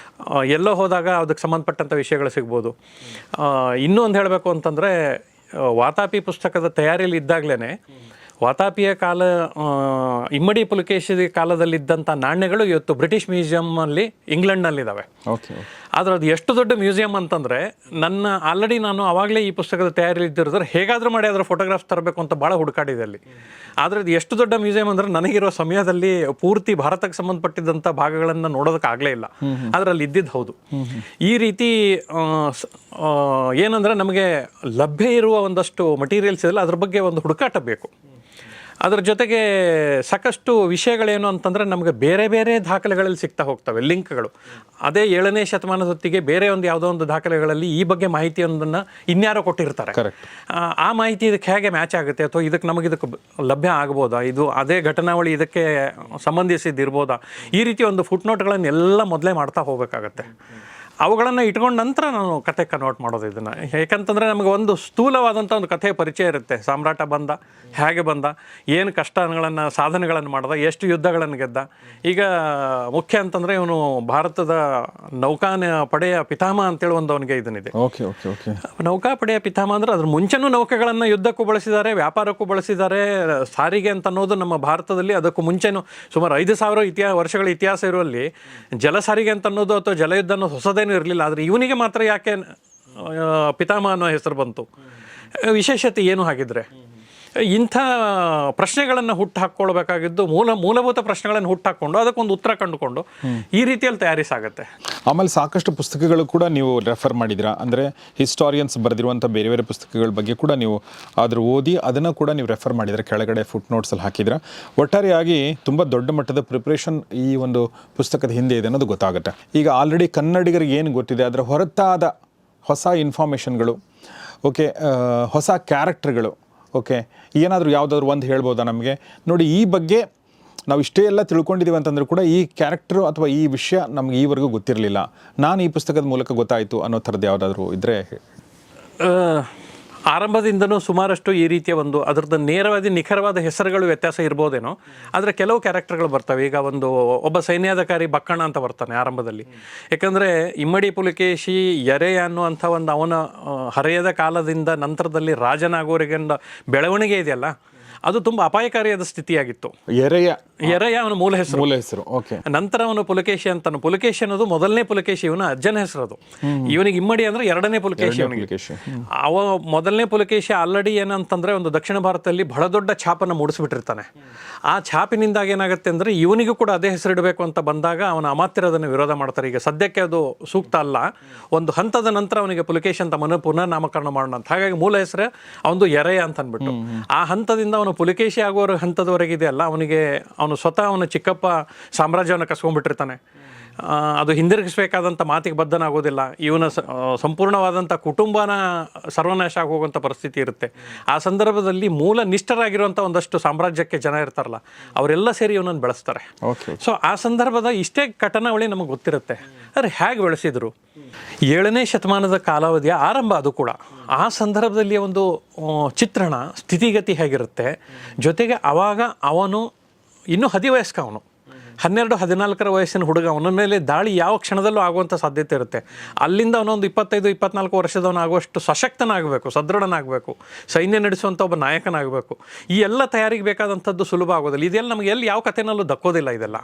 ಎಲ್ಲೋ ಹೋದಾಗ ಅದಕ್ಕೆ ಸಂಬಂಧಪಟ್ಟಂಥ ವಿಷಯಗಳು ಸಿಗ್ಬೋದು. ಇನ್ನೂ ಒಂದು ಹೇಳಬೇಕು ಅಂತಂದರೆ, ವಾತಾಪಿ ಪುಸ್ತಕದ ತಯಾರಿಯಲ್ಲಿ ಇದ್ದಾಗಲೇ ವಾತಾಪಿಯ ಕಾಲ, ಇಮ್ಮಡಿ ಪುಲಕೇಶಿ ಕಾಲದಲ್ಲಿದ್ದಂಥ ನಾಣ್ಯಗಳು ಇವತ್ತು ಬ್ರಿಟಿಷ್ ಮ್ಯೂಸಿಯಮ್ಮಲ್ಲಿ ಇಂಗ್ಲೆಂಡ್ನಲ್ಲಿದ್ದಾವೆ. ಆದರೆ ಅದು ಎಷ್ಟು ದೊಡ್ಡ ಮ್ಯೂಸಿಯಂ ಅಂತಂದರೆ, ನಾನು ಆವಾಗಲೇ ಈ ಪುಸ್ತಕದ ತಯಾರಿಯಲ್ಲಿ ಇದ್ದಿರೋದ್ರೆ ಹೇಗಾದರೂ ಮಾಡಿ ಅದರ ಫೋಟೋಗ್ರಾಫ್ಸ್ ತರಬೇಕು ಅಂತ ಭಾಳ ಹುಡುಕಾಡಿದೆ ಅಲ್ಲಿ. ಆದರೆ ಅದು ಎಷ್ಟು ದೊಡ್ಡ ಮ್ಯೂಸಿಯಂ ಅಂದರೆ ನನಗಿರೋ ಸಮಯದಲ್ಲಿ ಪೂರ್ತಿ ಭಾರತಕ್ಕೆ ಸಂಬಂಧಪಟ್ಟಿದ್ದಂಥ ಭಾಗಗಳನ್ನು ನೋಡೋದಕ್ಕಾಗಲೇ ಇಲ್ಲ. ಆದರೆ ಅಲ್ಲಿ ಇದ್ದಿದ್ದು ಹೌದು. ಈ ರೀತಿ ಏನಂದರೆ ನಮಗೆ ಲಭ್ಯ ಇರುವ ಒಂದಷ್ಟು ಮಟೀರಿಯಲ್ಸ್ ಇದೆಲ್ಲ, ಅದ್ರ ಬಗ್ಗೆ ಒಂದು ಹುಡುಕಾಟ ಬೇಕು. ಅದರ ಜೊತೆಗೆ ಸಾಕಷ್ಟು ವಿಷಯಗಳೇನು ಅಂತಂದರೆ, ನಮಗೆ ಬೇರೆ ಬೇರೆ ದಾಖಲೆಗಳಲ್ಲಿ ಸಿಗ್ತಾ ಹೋಗ್ತವೆ ಲಿಂಕ್ಗಳು. ಅದೇ 7ನೇ ಶತಮಾನದ ಹೊತ್ತಿಗೆ ಬೇರೆ ಒಂದು ಯಾವುದೋ ಒಂದು ದಾಖಲೆಗಳಲ್ಲಿ ಈ ಬಗ್ಗೆ ಮಾಹಿತಿಯೊಂದನ್ನು ಇನ್ಯಾರೋ ಕೊಟ್ಟಿರ್ತಾರೆ. ಆ ಮಾಹಿತಿ ಇದಕ್ಕೆ ಹೇಗೆ ಮ್ಯಾಚ್ ಆಗುತ್ತೆ, ಅಥವಾ ಇದಕ್ಕೆ ಲಭ್ಯ ಆಗ್ಬೋದಾ, ಇದು ಅದೇ ಘಟನಾವಳಿ ಇದಕ್ಕೆ ಸಂಬಂಧಿಸಿದ್ದಿರ್ಬೋದಾ, ಈ ರೀತಿ ಒಂದು ಫುಟ್ನೋಟ್ಗಳನ್ನೆಲ್ಲ ಮೊದಲೇ ಮಾಡ್ತಾ ಹೋಗಬೇಕಾಗತ್ತೆ. ಅವುಗಳನ್ನು ಇಟ್ಕೊಂಡ ನಂತರ ನಾನು ಕತೆ ಕನ್ವರ್ಟ್ ಮಾಡೋದು ಇದನ್ನು. ಏಕೆಂತಂದರೆ ನಮಗೆ ಒಂದು ಸ್ಥೂಲವಾದಂಥ ಒಂದು ಕಥೆಯ ಪರಿಚಯ ಇರುತ್ತೆ. ಸಾಮ್ರಾಟ ಬಂದ, ಹೇಗೆ ಬಂದ, ಏನು ಕಷ್ಟಗಳನ್ನು ಸಾಧನೆಗಳನ್ನು ಮಾಡ್ದ, ಎಷ್ಟು ಯುದ್ಧಗಳನ್ನು ಗೆದ್ದ. ಈಗ ಮುಖ್ಯ ಅಂತಂದರೆ ಇವನು ಭಾರತದ ಪಡೆಯ ಪಿತಾಮಹ ಅಂತೇಳಿ ಒಂದು ಅವನಿಗೆ ಇದನ್ನಿದೆ. ನೌಕಾಪಡೆಯ ಪಿತಾಮಹ ಅಂದರೆ ಅದ್ರ ಮುಂಚೆನೂ ನೌಕೆಗಳನ್ನು ಯುದ್ಧಕ್ಕೂ ಬಳಸಿದ್ದಾರೆ, ವ್ಯಾಪಾರಕ್ಕೂ ಬಳಸಿದ್ದಾರೆ. ಸಾರಿಗೆ ಅಂತ ಅನ್ನೋದು ನಮ್ಮ ಭಾರತದಲ್ಲಿ ಅದಕ್ಕೂ ಮುಂಚೆನೂ ಸುಮಾರು 5,000 ವರ್ಷಗಳ ಇತಿಹಾಸ ಇರುವಲ್ಲಿ ಜಲ ಸಾರಿಗೆ ಅಂತ ಅನ್ನೋದು ಅಥವಾ ಜಲಯುದ್ಧ ಅನ್ನೋದು ಹೊಸದೇನು ಇರಲಿಲ್ಲ. ಆದರೆ ಇವನಿಗೆ ಮಾತ್ರ ಯಾಕೆ ಪಿತಾಮಹ ಅನ್ನೋ ಹೆಸರು ಬಂತು? ವಿಶೇಷತೆ ಏನು ಹಾಗಿದ್ರೆ? ಇಂಥ ಪ್ರಶ್ನೆಗಳನ್ನು ಹುಟ್ಟು ಹಾಕ್ಕೊಳ್ಬೇಕಾಗಿದ್ದು, ಮೂಲಭೂತ ಪ್ರಶ್ನೆಗಳನ್ನು ಹುಟ್ಟು ಹಾಕ್ಕೊಂಡು ಅದಕ್ಕೊಂದು ಉತ್ತರ ಕಂಡುಕೊಂಡು ಈ ರೀತಿಯಲ್ಲಿ ತಯಾರಿಸಾಗುತ್ತೆ. ಆಮೇಲೆ ಸಾಕಷ್ಟು ಪುಸ್ತಕಗಳು ಕೂಡ ನೀವು ರೆಫರ್ ಮಾಡಿದಿರಾ, ಅಂದರೆ ಹಿಸ್ಟಾರಿಯನ್ಸ್ ಬರೆದಿರುವಂಥ ಬೇರೆ ಬೇರೆ ಪುಸ್ತಕಗಳ ಬಗ್ಗೆ ಕೂಡ ನೀವು ಅದ್ರ ಓದಿ ಅದನ್ನು ಕೂಡ ನೀವು ರೆಫರ್ ಮಾಡಿದರೆ, ಕೆಳಗಡೆ ಫುಟ್ ನೋಟ್ಸಲ್ಲಿ ಹಾಕಿದ್ರೆ ಒಟ್ಟಾರೆಯಾಗಿ ತುಂಬ ದೊಡ್ಡ ಮಟ್ಟದ ಪ್ರಿಪ್ರೇಷನ್ ಈ ಒಂದು ಪುಸ್ತಕದ ಹಿಂದೆ ಇದೆ ಅನ್ನೋದು ಗೊತ್ತಾಗುತ್ತೆ. ಈಗ ಆಲ್ರೆಡಿ ಕನ್ನಡಿಗರಿಗೆ ಏನು ಗೊತ್ತಿದೆ, ಅದರ ಹೊರತಾದ ಹೊಸ ಇನ್ಫಾರ್ಮೇಷನ್ಗಳು, ಓಕೆ, ಹೊಸ ಕ್ಯಾರೆಕ್ಟರ್ಗಳು, ಓಕೆ, ಏನಾದರೂ ಯಾವುದಾದ್ರು ಒಂದು ಹೇಳ್ಬೋದಾ ನಮಗೆ? ನೋಡಿ, ಈ ಬಗ್ಗೆ ನಾವು ಇಷ್ಟೇ ಎಲ್ಲ ತಿಳ್ಕೊಂಡಿದ್ದೀವಿ ಅಂತಂದರೂ ಕೂಡ ಈ ಕ್ಯಾರೆಕ್ಟರು ಅಥವಾ ಈ ವಿಷಯ ನಮ್ಗೆ ಈವರೆಗೂ ಗೊತ್ತಿರಲಿಲ್ಲ, ನಾನು ಈ ಪುಸ್ತಕದ ಮೂಲಕ ಗೊತ್ತಾಯಿತು ಅನ್ನೋ ಥರದ್ದು ಯಾವುದಾದ್ರೂ ಇದ್ದರೆ? ಆರಂಭದಿಂದನೂ ಸುಮಾರಷ್ಟು ಈ ರೀತಿಯ ಒಂದು ಅದರದ್ದು ನಿಖರವಾದ ಹೆಸರುಗಳು ವ್ಯತ್ಯಾಸ ಇರ್ಬೋದೇನೋ, ಆದರೆ ಕೆಲವು ಕ್ಯಾರೆಕ್ಟರ್ಗಳು ಬರ್ತವೆ. ಈಗ ಒಬ್ಬ ಸೈನ್ಯಾಧಿಕಾರಿ ಬಕ್ಕಣ ಅಂತ ಬರ್ತಾನೆ ಆರಂಭದಲ್ಲಿ. ಯಾಕಂದರೆ ಇಮ್ಮಡಿ ಪುಲಕೇಶಿ ಎರೆಯ ಅನ್ನುವಂಥ ಒಂದು ಅವನ ಹರೆಯದ ಕಾಲದಿಂದ ನಂತರದಲ್ಲಿ ರಾಜನಾಗೋರಿಗೆ ಬೆಳವಣಿಗೆ ಇದೆಯಲ್ಲ, ಅದು ತುಂಬ ಅಪಾಯಕಾರಿಯಾದ ಸ್ಥಿತಿಯಾಗಿತ್ತು. ಎರೆಯ ಅವನ ಮೂಲ ಹೆಸರು. ಮೂಲ ಹೆಸರು. ಓಕೆ. ನಂತರ ಅವನು ಪುಲಕೇಶಿ ಅಂತಾನು. ಪುಲಕೇಶಿ ಅನ್ನೋದು ಮೊದಲನೇ ಪುಲಕೇಶಿ, ಇವನ ಅಜ್ಜನ ಹೆಸರು ಅದು. ಇವನಿಗೆ ಇಮ್ಮಡಿ ಅಂದ್ರೆ ಎರಡನೇ ಪುಲಕೇಶಿ ಅವನಿಗೆ. ಅವ ಮೊದಲನೇ ಪುಲಕೇಶಿ ಆಲ್ರೆಡಿ ಏನಂತಂದ್ರೆ ಒಂದು ದಕ್ಷಿಣ ಭಾರತದಲ್ಲಿ ಬಹಳ ದೊಡ್ಡ ಛಾಪನ್ನು ಮೂಡಿಸ್ಬಿಟ್ಟಿರ್ತಾನೆ. ಆ ಛಾಪಿನಿಂದಾಗಿ ಏನಾಗುತ್ತೆ ಅಂದ್ರೆ ಇವನಿಗೂ ಕೂಡ ಅದೇ ಹೆಸರಿಡಬೇಕು ಅಂತ ಬಂದಾಗ ಅವನ ಅಮಾತ್ಯರು ಅದನ್ನು ವಿರೋಧ ಮಾಡ್ತಾರೆ. ಈಗ ಸದ್ಯಕ್ಕೆ ಅದು ಸೂಕ್ತ ಅಲ್ಲ, ಒಂದು ಹಂತದ ನಂತರ ಅವನಿಗೆ ಪುಲಕೇಶಿ ಅಂತ ಪುನರ್ ನಾಮಕರಣ ಮಾಡೋಣ ಅಂತ. ಹಾಗಾಗಿ ಮೂಲ ಹೆಸರೇ ಅವನು ಎರೆಯ ಅಂತ ಅಂದ್ಬಿಟ್ಟು ಆ ಹಂತದಿಂದ ಅವನು ಪುಲಕೇಶಿ ಆಗುವ ಹಂತದವರೆಗೆ ಇದೆಯಲ್ಲ, ಅವನು ಸ್ವತಃ ಅವನ ಚಿಕ್ಕಪ್ಪ ಸಾಮ್ರಾಜ್ಯವನ್ನು ಕಸ್ಕೊಂಡ್ಬಿಟ್ಟಿರ್ತಾನೆ. ಅದು ಹಿಂದಿರುಗಿಸಬೇಕಾದಂಥ ಮಾತಿಗೆ ಬದ್ಧನಾಗೋದಿಲ್ಲ. ಇವನ ಸಂಪೂರ್ಣವಾದಂಥ ಕುಟುಂಬನ ಸರ್ವನಾಶ ಆಗೋಗುವಂಥ ಪರಿಸ್ಥಿತಿ ಇರುತ್ತೆ. ಆ ಸಂದರ್ಭದಲ್ಲಿ ಮೂಲ ನಿಷ್ಠರಾಗಿರುವಂಥ ಒಂದಷ್ಟು ಸಾಮ್ರಾಜ್ಯಕ್ಕೆ ಜನ ಇರ್ತಾರಲ್ಲ, ಅವರೆಲ್ಲ ಸೇರಿ ಇವನನ್ನು ಬೆಳೆಸ್ತಾರೆ. ಸೊ ಆ ಸಂದರ್ಭದ ಇಷ್ಟೇ ಘಟನಾವಳಿ ನಮಗೆ ಗೊತ್ತಿರುತ್ತೆ. ಆದರೆ ಹೇಗೆ ಬೆಳೆಸಿದ್ರು, 7ನೇ ಶತಮಾನದ ಕಾಲಾವಧಿಯ ಆರಂಭ ಅದು ಕೂಡ. ಆ ಸಂದರ್ಭದಲ್ಲಿ ಒಂದು ಚಿತ್ರಣ ಸ್ಥಿತಿಗತಿ ಹೇಗಿರುತ್ತೆ, ಜೊತೆಗೆ ಆವಾಗ ಅವನು ಇನ್ನೂ ಹದಿವಯಸ್ಕ, ಅವನು 12-14 ವಯಸ್ಸಿನ ಹುಡುಗ. ಅವನ ಮೇಲೆ ದಾಳಿ ಯಾವ ಕ್ಷಣದಲ್ಲೂ ಆಗುವಂಥ ಸಾಧ್ಯತೆ ಇರುತ್ತೆ. ಅಲ್ಲಿಂದ ಅವನೊಂದು 25-24 ವರ್ಷದವನಾಗುವಷ್ಟು ಸಶಕ್ತನಾಗಬೇಕು, ಸದೃಢನಾಗಬೇಕು, ಸೈನ್ಯ ನಡೆಸುವಂಥ ಒಬ್ಬ ನಾಯಕನಾಗಬೇಕು. ಈ ಎಲ್ಲ ತಯಾರಿಗೆ ಬೇಕಾದಂಥದ್ದು ಸುಲಭ ಆಗೋದಿಲ್ಲ. ಇದೆಲ್ಲ ನಮಗೆ ಎಲ್ಲಿ ಯಾವ ಕಥೆನಲ್ಲೂ ದಕ್ಕೋದಿಲ್ಲ.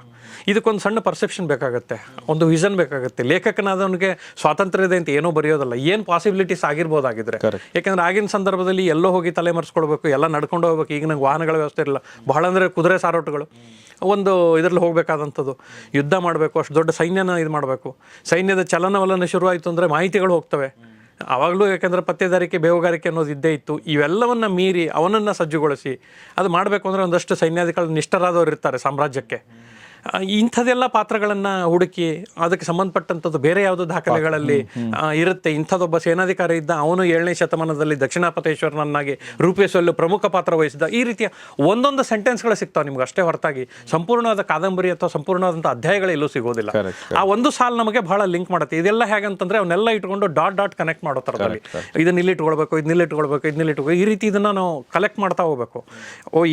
ಇದಕ್ಕೊಂದು ಸಣ್ಣ ಪರ್ಸೆಪ್ಷನ್ ಬೇಕಾಗುತ್ತೆ, ಒಂದು ವಿಷನ್ ಬೇಕಾಗುತ್ತೆ. ಲೇಖಕನಾದವನಿಗೆ ಸ್ವಾತಂತ್ರ್ಯ ಇದೆ ಅಂತ ಏನೋ ಬರೆಯೋದಲ್ಲ, ಏನು ಪಾಸಿಬಿಲಿಟೀಸ್ ಆಗಿರ್ಬೋದಾಗಿದ್ರೆ. ಯಾಕಂದ್ರೆ ಆಗಿನ ಸಂದರ್ಭದಲ್ಲಿ ಎಲ್ಲೋ ಹೋಗಿ ತಲೆ ಮರೆಸ್ಕೊಳ್ಬೇಕು, ಎಲ್ಲ ನಡ್ಕೊಂಡು ಹೋಗ್ಬೇಕು. ಈಗ ನಂಗೆ ವಾಹನಗಳ ವ್ಯವಸ್ಥೆ ಇಲ್ಲ, ಬಹಳ ಅಂದರೆ ಕುದುರೆ ಸಾರೋಟುಗಳು ಒಂದು ಇದರಲ್ಲಿ ಹೋಗಬೇಕಾದಂಥದ್ದು. ಯುದ್ಧ ಮಾಡಬೇಕು, ಅಷ್ಟು ದೊಡ್ಡ ಸೈನ್ಯನ ಇದು ಮಾಡಬೇಕು. ಸೈನ್ಯದ ಚಲನವಲನ ಶುರುವಾಯಿತು ಅಂದರೆ ಮಾಹಿತಿಗಳು ಹೋಗ್ತವೆ. ಆವಾಗಲೂ ಯಾಕೆಂದರೆ ಪತ್ತೇದಾರಿಕೆ, ಬೇಹುಗಾರಿಕೆ ಅನ್ನೋದು ಇದ್ದೇ ಇತ್ತು. ಇವೆಲ್ಲವನ್ನು ಮೀರಿ ಅವನನ್ನು ಸಜ್ಜುಗೊಳಿಸಿ ಅದು ಮಾಡಬೇಕು ಅಂದರೆ ಒಂದಷ್ಟು ಸೈನ್ಯಾಧಿಕಾರಿ ನಿಷ್ಠರಾದವರು ಇರ್ತಾರೆ ಸಾಮ್ರಾಜ್ಯಕ್ಕೆ. ಇಂಥದ್ದೆಲ್ಲ ಪಾತ್ರಗಳನ್ನು ಹುಡುಕಿ ಅದಕ್ಕೆ ಸಂಬಂಧಪಟ್ಟಂಥದ್ದು ಬೇರೆ ಯಾವುದೋ ದಾಖಲೆಗಳಲ್ಲಿ ಇರುತ್ತೆ. ಇಂಥದ್ದೊಬ್ಬ ಸೇನಾಧಿಕಾರಿ ಇದ್ದ, ಅವನು 7ನೇ ಶತಮಾನದಲ್ಲಿ ದಕ್ಷಿಣಾಪತೇಶ್ವರನನ್ನಾಗಿ ರೂಪಿಸುವಲ್ಲಿ ಪ್ರಮುಖ ಪಾತ್ರ ವಹಿಸಿದ. ಈ ರೀತಿಯ ಒಂದೊಂದು ಸೆಂಟೆನ್ಸ್ಗಳು ಸಿಗ್ತಾವೆ ನಿಮ್ಗೆ ಅಷ್ಟೇ ಹೊರತಾಗಿ ಸಂಪೂರ್ಣವಾದ ಕಾದಂಬರಿ ಅಥವಾ ಸಂಪೂರ್ಣವಾದಂಥ ಅಧ್ಯಾಯಗಳೆಲ್ಲೂ ಸಿಗೋದಿಲ್ಲ. ಆ ಒಂದು ಸಾಲು ನಮಗೆ ಬಹಳ ಲಿಂಕ್ ಮಾಡುತ್ತೆ. ಇದೆಲ್ಲ ಹೇಗಂತಂದ್ರೆ ಅವನ್ನೆಲ್ಲ ಇಟ್ಕೊಂಡು ಡಾಟ್ ಕನೆಕ್ಟ್ ಮಾಡೋ ಥರದಲ್ಲಿ ಇದನ್ನ ಇಲ್ಲಿ ಇಟ್ಕೊಳ್ಬೇಕು, ಇದನ್ನಿಲ್ಲಿ ಇಟ್ಕೊಳ್ಬೇಕು, ಈ ರೀತಿ ಇದನ್ನು ನಾವು ಕಲೆಕ್ಟ್ ಮಾಡ್ತಾ ಹೋಗ್ಬೇಕು.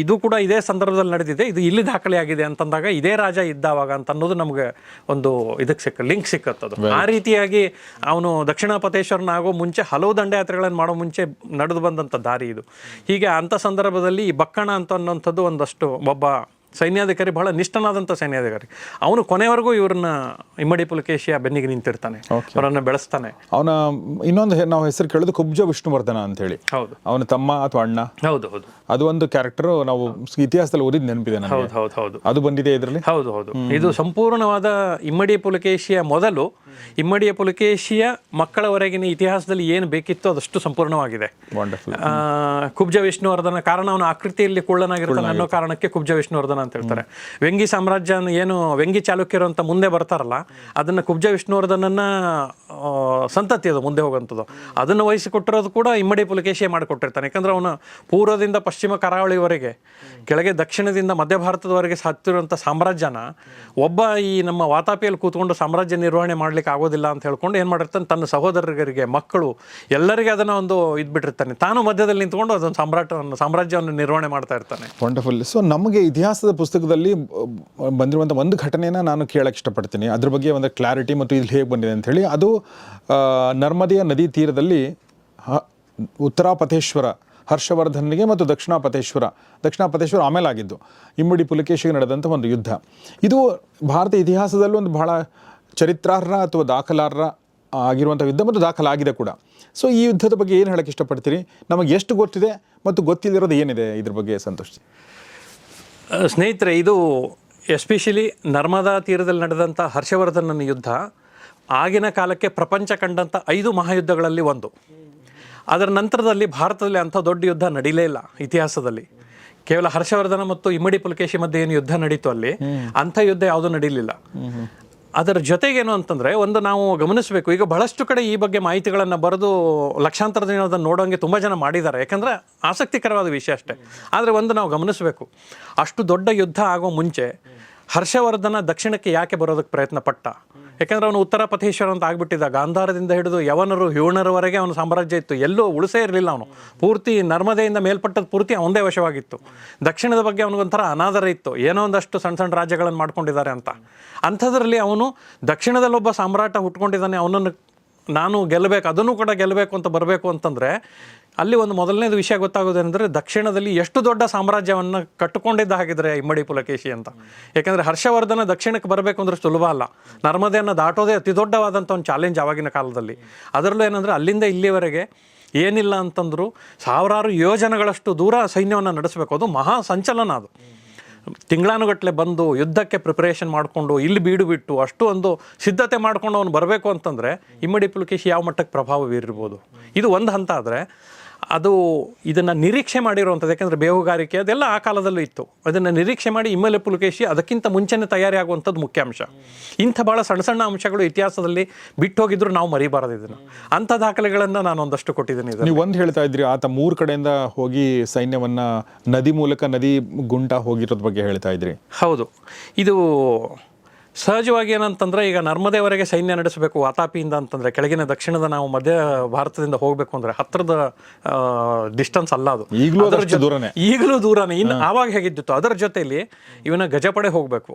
ಇದು ಕೂಡ ಇದೇ ಸಂದರ್ಭದಲ್ಲಿ ನಡೆದಿದೆ, ಇದು ಇಲ್ಲಿ ದಾಖಲೆ ಆಗಿದೆ ಅಂತಂದಾಗ ಇದೇ ರಾಜ ಇದ್ದಾವಾಗ ಅಂತ ಅನ್ನೋದು ನಮಗೆ ಒಂದು ಇದಕ್ಕೆ ಲಿಂಕ್ ಸಿಕ್ಕತ್ತದು. ಆ ರೀತಿಯಾಗಿ ಅವನು ದಕ್ಷಿಣಾಪತೇಶ್ವರನ ಆಗೋ ಮುಂಚೆ ಹಲವು ದಂಡಯಾತ್ರೆಗಳನ್ನು ಮಾಡೋ ಮುಂಚೆ ನಡೆದು ಬಂದಂಥ ದಾರಿ ಇದು. ಹೀಗೆ ಅಂಥ ಸಂದರ್ಭದಲ್ಲಿ ಈ ಬಕ್ಕಣ ಅಂತ ಅನ್ನೋಂಥದ್ದು ಒಂದಷ್ಟು ಒಬ್ಬ ಸೈನ್ಯಾಧಿಕಾರಿ, ಬಹಳ ನಿಷ್ಠನಾದಂಥ ಸೈನ್ಯಾಧಿಕಾರಿ. ಅವನು ಕೊನೆವರೆಗೂ ಇವ್ರನ್ನ ಇಮ್ಮಡಿ ಪುಲಕೇಶಿಯ ಬೆನ್ನಿಗೆ ನಿಂತಿರ್ತಾನೆ, ಅವರನ್ನು ಬೆಳೆಸ್ತಾನೆ. ಅವನ ಇನ್ನೊಂದು ನಾವು ಹೆಸರು ಕೇಳೋದು ಕುಬ್ಜ ವಿಷ್ಣುವರ್ಧನ ಅಂತ ಹೇಳಿ. ಹೌದು, ಅವನ ತಮ್ಮ ಅಥವಾ ಅಣ್ಣ. ಹೌದು ಹೌದು, ಅದು ಒಂದು ಕ್ಯಾರೆಕ್ಟರ್ ನಾವು ಇತಿಹಾಸದಲ್ಲಿ ಓದಿದ್ ನೆನಪಿದೆ ನನಗೆ. ಹೌದು ಹೌದು ಹೌದು, ಅದು ಬಂದಿದೆ ಇದರಲ್ಲಿ. ಹೌದು ಹೌದು. ಇದು ಸಂಪೂರ್ಣವಾದ ಇಮ್ಮಡಿ ಪುಲಕೇಶಿಯ ಮೊದಲು ಇಮ್ಮಡಿಯ ಪುಲಕೇಶಿಯ ಮಕ್ಕಳವರೆಗಿನ ಇತಿಹಾಸದಲ್ಲಿ ಏನು ಬೇಕಿತ್ತು ಅದಷ್ಟು ಸಂಪೂರ್ಣವಾಗಿದೆ. ಕುಬ್ಜ ವಿಷ್ಣುವರ್ಧನ, ಕಾರಣ ಅವನ ಆಕೃತಿಯಲ್ಲಿ ಕುಳ್ಳನಾಗಿರ್ತಾನೆ ಅನ್ನೋ ಕಾರಣಕ್ಕೆ ಕುಬ್ಜ ವಿಷ್ಣುವರ್ಧನ ಅಂತ ಹೇಳ್ತಾರೆ. ವೆಂಗಿ ಸಾಮ್ರಾಜ್ಯ ಏನು ವೆಂಗಿ ಚಾಲುಕ್ಯರು ಅಂತ ಮುಂದೆ ಬರ್ತಾರಲ್ಲ, ಅದನ್ನ ಕುಬ್ಜ ವಿಷ್ಣುವರ್ಧನನ್ನ ಸಂತತಿ ಅದು ಮುಂದೆ ಹೋಗುವಂಥದ್ದು. ಅದನ್ನು ವಹಿಸಿಕೊಟ್ಟಿರೋದು ಕೂಡ ಇಮ್ಮಡಿ ಪುಲಕೇಶಿಯೇ ಮಾಡಿಕೊಟ್ಟಿರ್ತಾನೆ. ಯಾಕಂದ್ರೆ ಅವನು ಪೂರ್ವದಿಂದ ಪಶ್ಚಿಮ ಕರಾವಳಿವರೆಗೆ, ಕೆಳಗೆ ದಕ್ಷಿಣದಿಂದ ಮಧ್ಯ ಭಾರತದವರೆಗೆ ಹತ್ತಿರುವಂಥ ಸಾಮ್ರಾಜ್ಯನ ಒಬ್ಬ ಈ ನಮ್ಮ ವಾತಾಪಿಯಲ್ಲಿ ಕೂತ್ಕೊಂಡು ಸಾಮ್ರಾಜ್ಯ ನಿರ್ವಹಣೆ ಮಾಡ್ಲಿಕ್ಕೆ ಆಗೋದಿಲ್ಲ ಅಂತ ಹೇಳ್ಕೊಂಡು ಏನು ಮಾಡಿರ್ತಾನೆ, ತನ್ನ ಸಹೋದರರಿಗೆ, ಮಕ್ಕಳು ಎಲ್ಲರಿಗೆ ಅದನ್ನ ಒಂದು ಇದ್ಬಿಟ್ಟಿರ್ತಾನೆ. ತಾನು ಮಧ್ಯದಲ್ಲಿ ನಿಂತ್ಕೊಂಡು ಅದೊಂದು ಸಾಮ್ರಾಜ್ಯವನ್ನು ನಿರ್ವಹಣೆ ಮಾಡ್ತಾ ಇರ್ತಾನೆ. ವಂಡರ್ಫುಲ್. ಸೊ ನಮಗೆ ಇತಿಹಾಸದ ಪುಸ್ತಕದಲ್ಲಿ ಬಂದಿರುವಂಥ ಒಂದು ಘಟನೆನ ನಾನು ಕೇಳಕ್ಕೆ ಇಷ್ಟಪಡ್ತೀನಿ, ಅದ್ರ ಬಗ್ಗೆ ಒಂದು ಕ್ಲಾರಿಟಿ ಮತ್ತು ಇಲ್ಲಿ ಹೇಗೆ ಬಂದಿದೆ ಅಂತ ಹೇಳಿ. ಅದು ನರ್ಮದೆಯ ನದಿ ತೀರದಲ್ಲಿ ಉತ್ತರಾಪತೇಶ್ವರ ಹರ್ಷವರ್ಧನಿಗೆ ಮತ್ತು ದಕ್ಷಿಣಾಪತೇಶ್ವರ ಆಮೇಲೆ ಆಗಿದ್ದು ಇಮ್ಮಡಿ ಪುಲಕೇಶಿಗೆ ನಡೆದಂಥ ಒಂದು ಯುದ್ಧ. ಇದು ಭಾರತ ಇತಿಹಾಸದಲ್ಲೂ ಒಂದು ಬಹಳ ಚರಿತ್ರಾರ್ಹ ಅಥವಾ ದಾಖಲಾರ್ಹ ಆಗಿರುವಂಥ ಯುದ್ಧ ಮತ್ತು ದಾಖಲಾಗಿದೆ ಕೂಡ. ಸೊ ಈ ಯುದ್ಧದ ಬಗ್ಗೆ ಏನು ಹೇಳಕ್ಕೆ ಇಷ್ಟಪಡ್ತೀರಿ? ನಮಗೆ ಎಷ್ಟು ಗೊತ್ತಿದೆ ಮತ್ತು ಗೊತ್ತಿಲ್ಲದಿರೋದು ಏನಿದೆ ಇದ್ರ ಬಗ್ಗೆ ಸಂತೋಷ್? ಸ್ನೇಹಿತರೆ, ಇದು ಎಸ್ಪೆಷಲಿ ನರ್ಮದಾ ತೀರದಲ್ಲಿ ನಡೆದಂಥ ಹರ್ಷವರ್ಧನನ ಯುದ್ಧ ಆಗಿನ ಕಾಲಕ್ಕೆ ಪ್ರಪಂಚ ಕಂಡಂಥ 5 ಮಹಾಯುದ್ಧಗಳಲ್ಲಿ ಒಂದು. ಅದರ ನಂತರದಲ್ಲಿ ಭಾರತದಲ್ಲಿ ಅಂಥ ದೊಡ್ಡ ಯುದ್ಧ ನಡೀಲೇ ಇಲ್ಲ ಇತಿಹಾಸದಲ್ಲಿ. ಕೇವಲ ಹರ್ಷವರ್ಧನ ಮತ್ತು ಇಮ್ಮಡಿ ಪುಲಕೇಶಿ ಮಧ್ಯೆ ಏನು ಯುದ್ಧ ನಡೀತು ಅಲ್ಲಿ, ಅಂಥ ಯುದ್ಧ ಯಾವುದೂ ನಡೀಲಿಲ್ಲ. ಅದರ ಜೊತೆಗೇನು ಅಂತಂದರೆ, ಒಂದು ನಾವು ಗಮನಿಸಬೇಕು, ಈಗ ಬಹಳಷ್ಟು ಕಡೆ ಈ ಬಗ್ಗೆ ಮಾಹಿತಿಗಳನ್ನು ಬರೆದು ಲಕ್ಷಾಂತರ ಜನ ಅದನ್ನು ನೋಡೋಂಗೆ ತುಂಬ ಜನ ಮಾಡಿದ್ದಾರೆ. ಯಾಕಂದರೆ ಆಸಕ್ತಿಕರವಾದ ವಿಷಯ ಅಷ್ಟೇ. ಆದರೆ ಒಂದು ನಾವು ಗಮನಿಸಬೇಕು, ಅಷ್ಟು ದೊಡ್ಡ ಯುದ್ಧ ಆಗೋ ಮುಂಚೆ ಹರ್ಷವರ್ಧನ ದಕ್ಷಿಣಕ್ಕೆ ಯಾಕೆ ಬರೋದಕ್ಕೆ ಪ್ರಯತ್ನ ಪಟ್ಟ? ಯಾಕಂದರೆ ಅವನು ಉತ್ತರಾಪತೇಶ್ವರ ಅಂತ ಆಗ್ಬಿಟ್ಟಿದ್ದ. ಗಾಂಧಾರದಿಂದ ಹಿಡಿದು ಯವನರು ಹ್ಯೂಣರವರೆಗೆ ಅವನ ಸಾಮ್ರಾಜ್ಯ ಇತ್ತು, ಎಲ್ಲೂ ಉಳಿಸೇ ಇರಲಿಲ್ಲ. ಅವನು ಪೂರ್ತಿ ನರ್ಮದೆಯಿಂದ ಮೇಲ್ಪಟ್ಟದ್ದು ಪೂರ್ತಿ ಅವನದೇ ವಶವಾಗಿತ್ತು. ದಕ್ಷಿಣದ ಬಗ್ಗೆ ಅವನಿಗೊಂಥರ ಅನಾದರ ಇತ್ತು, ಏನೋ ಒಂದಷ್ಟು ಸಣ್ಣ ಸಣ್ಣ ರಾಜ್ಯಗಳನ್ನು ಮಾಡ್ಕೊಂಡಿದ್ದಾರೆ ಅಂತ. ಅಂಥದ್ರಲ್ಲಿ ಅವನು ದಕ್ಷಿಣದಲ್ಲೊಬ್ಬ ಸಾಮ್ರಾಟ ಹುಟ್ಕೊಂಡಿದ್ದಾನೆ, ಅವನನ್ನು ನಾನು ಗೆಲ್ಲಬೇಕು, ಅದನ್ನು ಕೂಡ ಗೆಲ್ಲಬೇಕು ಅಂತ ಬರಬೇಕು ಅಂತಂದರೆ ಅಲ್ಲಿ ಒಂದು ಮೊದಲನೇದು ವಿಷಯ ಗೊತ್ತಾಗೋದೇನೆಂದರೆ ದಕ್ಷಿಣದಲ್ಲಿ ಎಷ್ಟು ದೊಡ್ಡ ಸಾಮ್ರಾಜ್ಯವನ್ನು ಕಟ್ಟಿಕೊಂಡಿದ್ದ ಹಾಗಿದ್ರೆ ಇಮ್ಮಡಿ ಪುಲಕೇಶಿ ಅಂತ. ಯಾಕೆಂದರೆ ಹರ್ಷವರ್ಧನ ದಕ್ಷಿಣಕ್ಕೆ ಬರಬೇಕು ಅಂದ್ರೆ ಸುಲಭ ಅಲ್ಲ. ನರ್ಮದೆಯನ್ನು ದಾಟೋದೇ ಅತಿ ದೊಡ್ಡವಾದಂಥ ಒಂದು ಚಾಲೆಂಜ್ ಆವಾಗಿನ ಕಾಲದಲ್ಲಿ. ಅದರಲ್ಲೂ ಏನಂದರೆ ಅಲ್ಲಿಂದ ಇಲ್ಲಿವರೆಗೆ ಏನಿಲ್ಲ ಅಂತಂದರೂ ಸಾವಿರಾರು ಯೋಜನೆಗಳಷ್ಟು ದೂರ ಸೈನ್ಯವನ್ನು ನಡೆಸಬೇಕು. ಅದು ಮಹಾ ಸಂಚಲನ. ಅದು ತಿಂಗಳಾನುಗಟ್ಟಲೆ ಬಂದು ಯುದ್ಧಕ್ಕೆ ಪ್ರಿಪರೇಷನ್ ಮಾಡಿಕೊಂಡು ಇಲ್ಲಿ ಬೀಡು ಬಿಟ್ಟು ಅಷ್ಟು ಒಂದು ಸಿದ್ಧತೆ ಮಾಡ್ಕೊಂಡು ಅವನು ಬರಬೇಕು ಅಂತಂದರೆ ಇಮ್ಮಡಿ ಪುಲಕೇಶಿ ಯಾವ ಮಟ್ಟಕ್ಕೆ ಪ್ರಭಾವ ಬೀರಿರ್ಬೋದು. ಇದು ಒಂದು ಹಂತ. ಆದರೆ ಅದು ಇದನ್ನು ನಿರೀಕ್ಷೆ ಮಾಡಿರುವಂಥದ್ದು. ಯಾಕೆಂದರೆ ಬೇಹುಗಾರಿಕೆ ಅದೆಲ್ಲ ಆ ಕಾಲದಲ್ಲೂ ಇತ್ತು. ಅದನ್ನು ನಿರೀಕ್ಷೆ ಮಾಡಿ ಇಮ್ಮಡಿ ಪುಲಕೇಶಿ ಅದಕ್ಕಿಂತ ಮುಂಚೆನೇ ತಯಾರಿ ಆಗುವಂಥದ್ದು ಮುಖ್ಯ ಅಂಶ. ಇಂಥ ಭಾಳ ಸಣ್ಣ ಸಣ್ಣ ಅಂಶಗಳು ಇತಿಹಾಸದಲ್ಲಿ ಬಿಟ್ಟು ಹೋಗಿದ್ರು ನಾವು ಮರಿಬಾರದು ಇದನ್ನು. ಅಂಥ ದಾಖಲೆಗಳನ್ನು ನಾನು ಒಂದಷ್ಟು ಕೊಟ್ಟಿದ್ದೀನಿ. ನೀವು ಒಂದು ಹೇಳ್ತಾ ಇದ್ರಿ, ಆತ 3 ಕಡೆಯಿಂದ ಹೋಗಿ ಸೈನ್ಯವನ್ನು ನದಿ ಮೂಲಕ ನದಿ ಗುಂಟ ಹೋಗಿರೋದ್ರ ಬಗ್ಗೆ ಹೇಳ್ತಾ ಇದ್ರಿ. ಹೌದು. ಇದು ಸಹಜವಾಗಿ ಏನಂತಂದರೆ ಈಗ ನರ್ಮದೆವರೆಗೆ ಸೈನ್ಯ ನಡೆಸಬೇಕು ವಾತಾಪಿಯಿಂದ ಅಂತಂದರೆ ಕೆಳಗಿನ ದಕ್ಷಿಣದ ನಾವು ಮಧ್ಯ ಭಾರತದಿಂದ ಹೋಗಬೇಕು ಅಂದರೆ ಹತ್ತಿರದ ಡಿಸ್ಟೆನ್ಸ್ ಅಲ್ಲ ಅದು. ಈಗಲೂ ದೂರನೇ. ಇನ್ನು ಆವಾಗ ಹೇಗಿದ್ದಿತ್ತು. ಅದರ ಜೊತೆಯಲ್ಲಿ ಇವನ ಗಜಪಡೆ ಹೋಗಬೇಕು,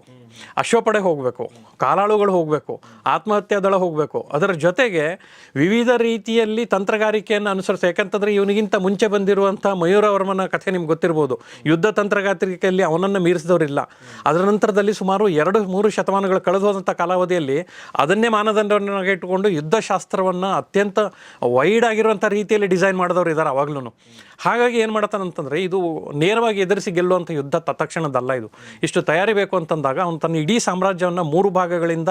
ಅಶ್ವಪಡೆ ಹೋಗಬೇಕು, ಕಾಲಾಳುಗಳು ಹೋಗಬೇಕು, ಆತ್ಮಹತ್ಯಾ ದಳ ಹೋಗಬೇಕು. ಅದರ ಜೊತೆಗೆ ವಿವಿಧ ರೀತಿಯಲ್ಲಿ ತಂತ್ರಗಾರಿಕೆಯನ್ನು ಅನುಸರಿಸಿ. ಯಾಕಂತಂದರೆ ಇವನಿಗಿಂತ ಮುಂಚೆ ಬಂದಿರುವಂಥ ಮಯೂರವರ್ಮನ ಕಥೆ ನಿಮ್ಗೆ ಗೊತ್ತಿರ್ಬೋದು. ಯುದ್ಧ ತಂತ್ರಗಾರಿಕೆಯಲ್ಲಿ ಅವನನ್ನು ಮೀರಿಸಿದವರಿಲ್ಲ. ಅದರ ನಂತರದಲ್ಲಿ ಸುಮಾರು 2-3 ಶತಮಾನಗಳು ಕಳೆದು ಹೋದಂಥ ಕಾಲಾವಧಿಯಲ್ಲಿ ಅದನ್ನೇ ಮಾನದಂಡವನ್ನಾಗಿ ಇಟ್ಟುಕೊಂಡು ಯುದ್ಧಶಾಸ್ತ್ರವನ್ನು ಅತ್ಯಂತ ವೈಡ್ ಆಗಿರುವಂಥ ರೀತಿಯಲ್ಲಿ ಡಿಸೈನ್ ಮಾಡಿದವರು ಇದ್ದಾರೆ ಅವಾಗ್ಲೂ. ಹಾಗಾಗಿ ಏನು ಮಾಡ್ತಾನಂತಂದರೆ ಇದು ನೇರವಾಗಿ ಎದುರಿಸಿ ಗೆಲ್ಲುವಂಥ ಯುದ್ಧ ತತ್ಕ್ಷಣದಲ್ಲ. ಇದು ಇಷ್ಟು ತಯಾರಿ ಬೇಕು ಅಂತಂದಾಗ ಅವನು ತನ್ನ ಇಡೀ ಸಾಮ್ರಾಜ್ಯವನ್ನು 3 ಭಾಗಗಳಿಂದ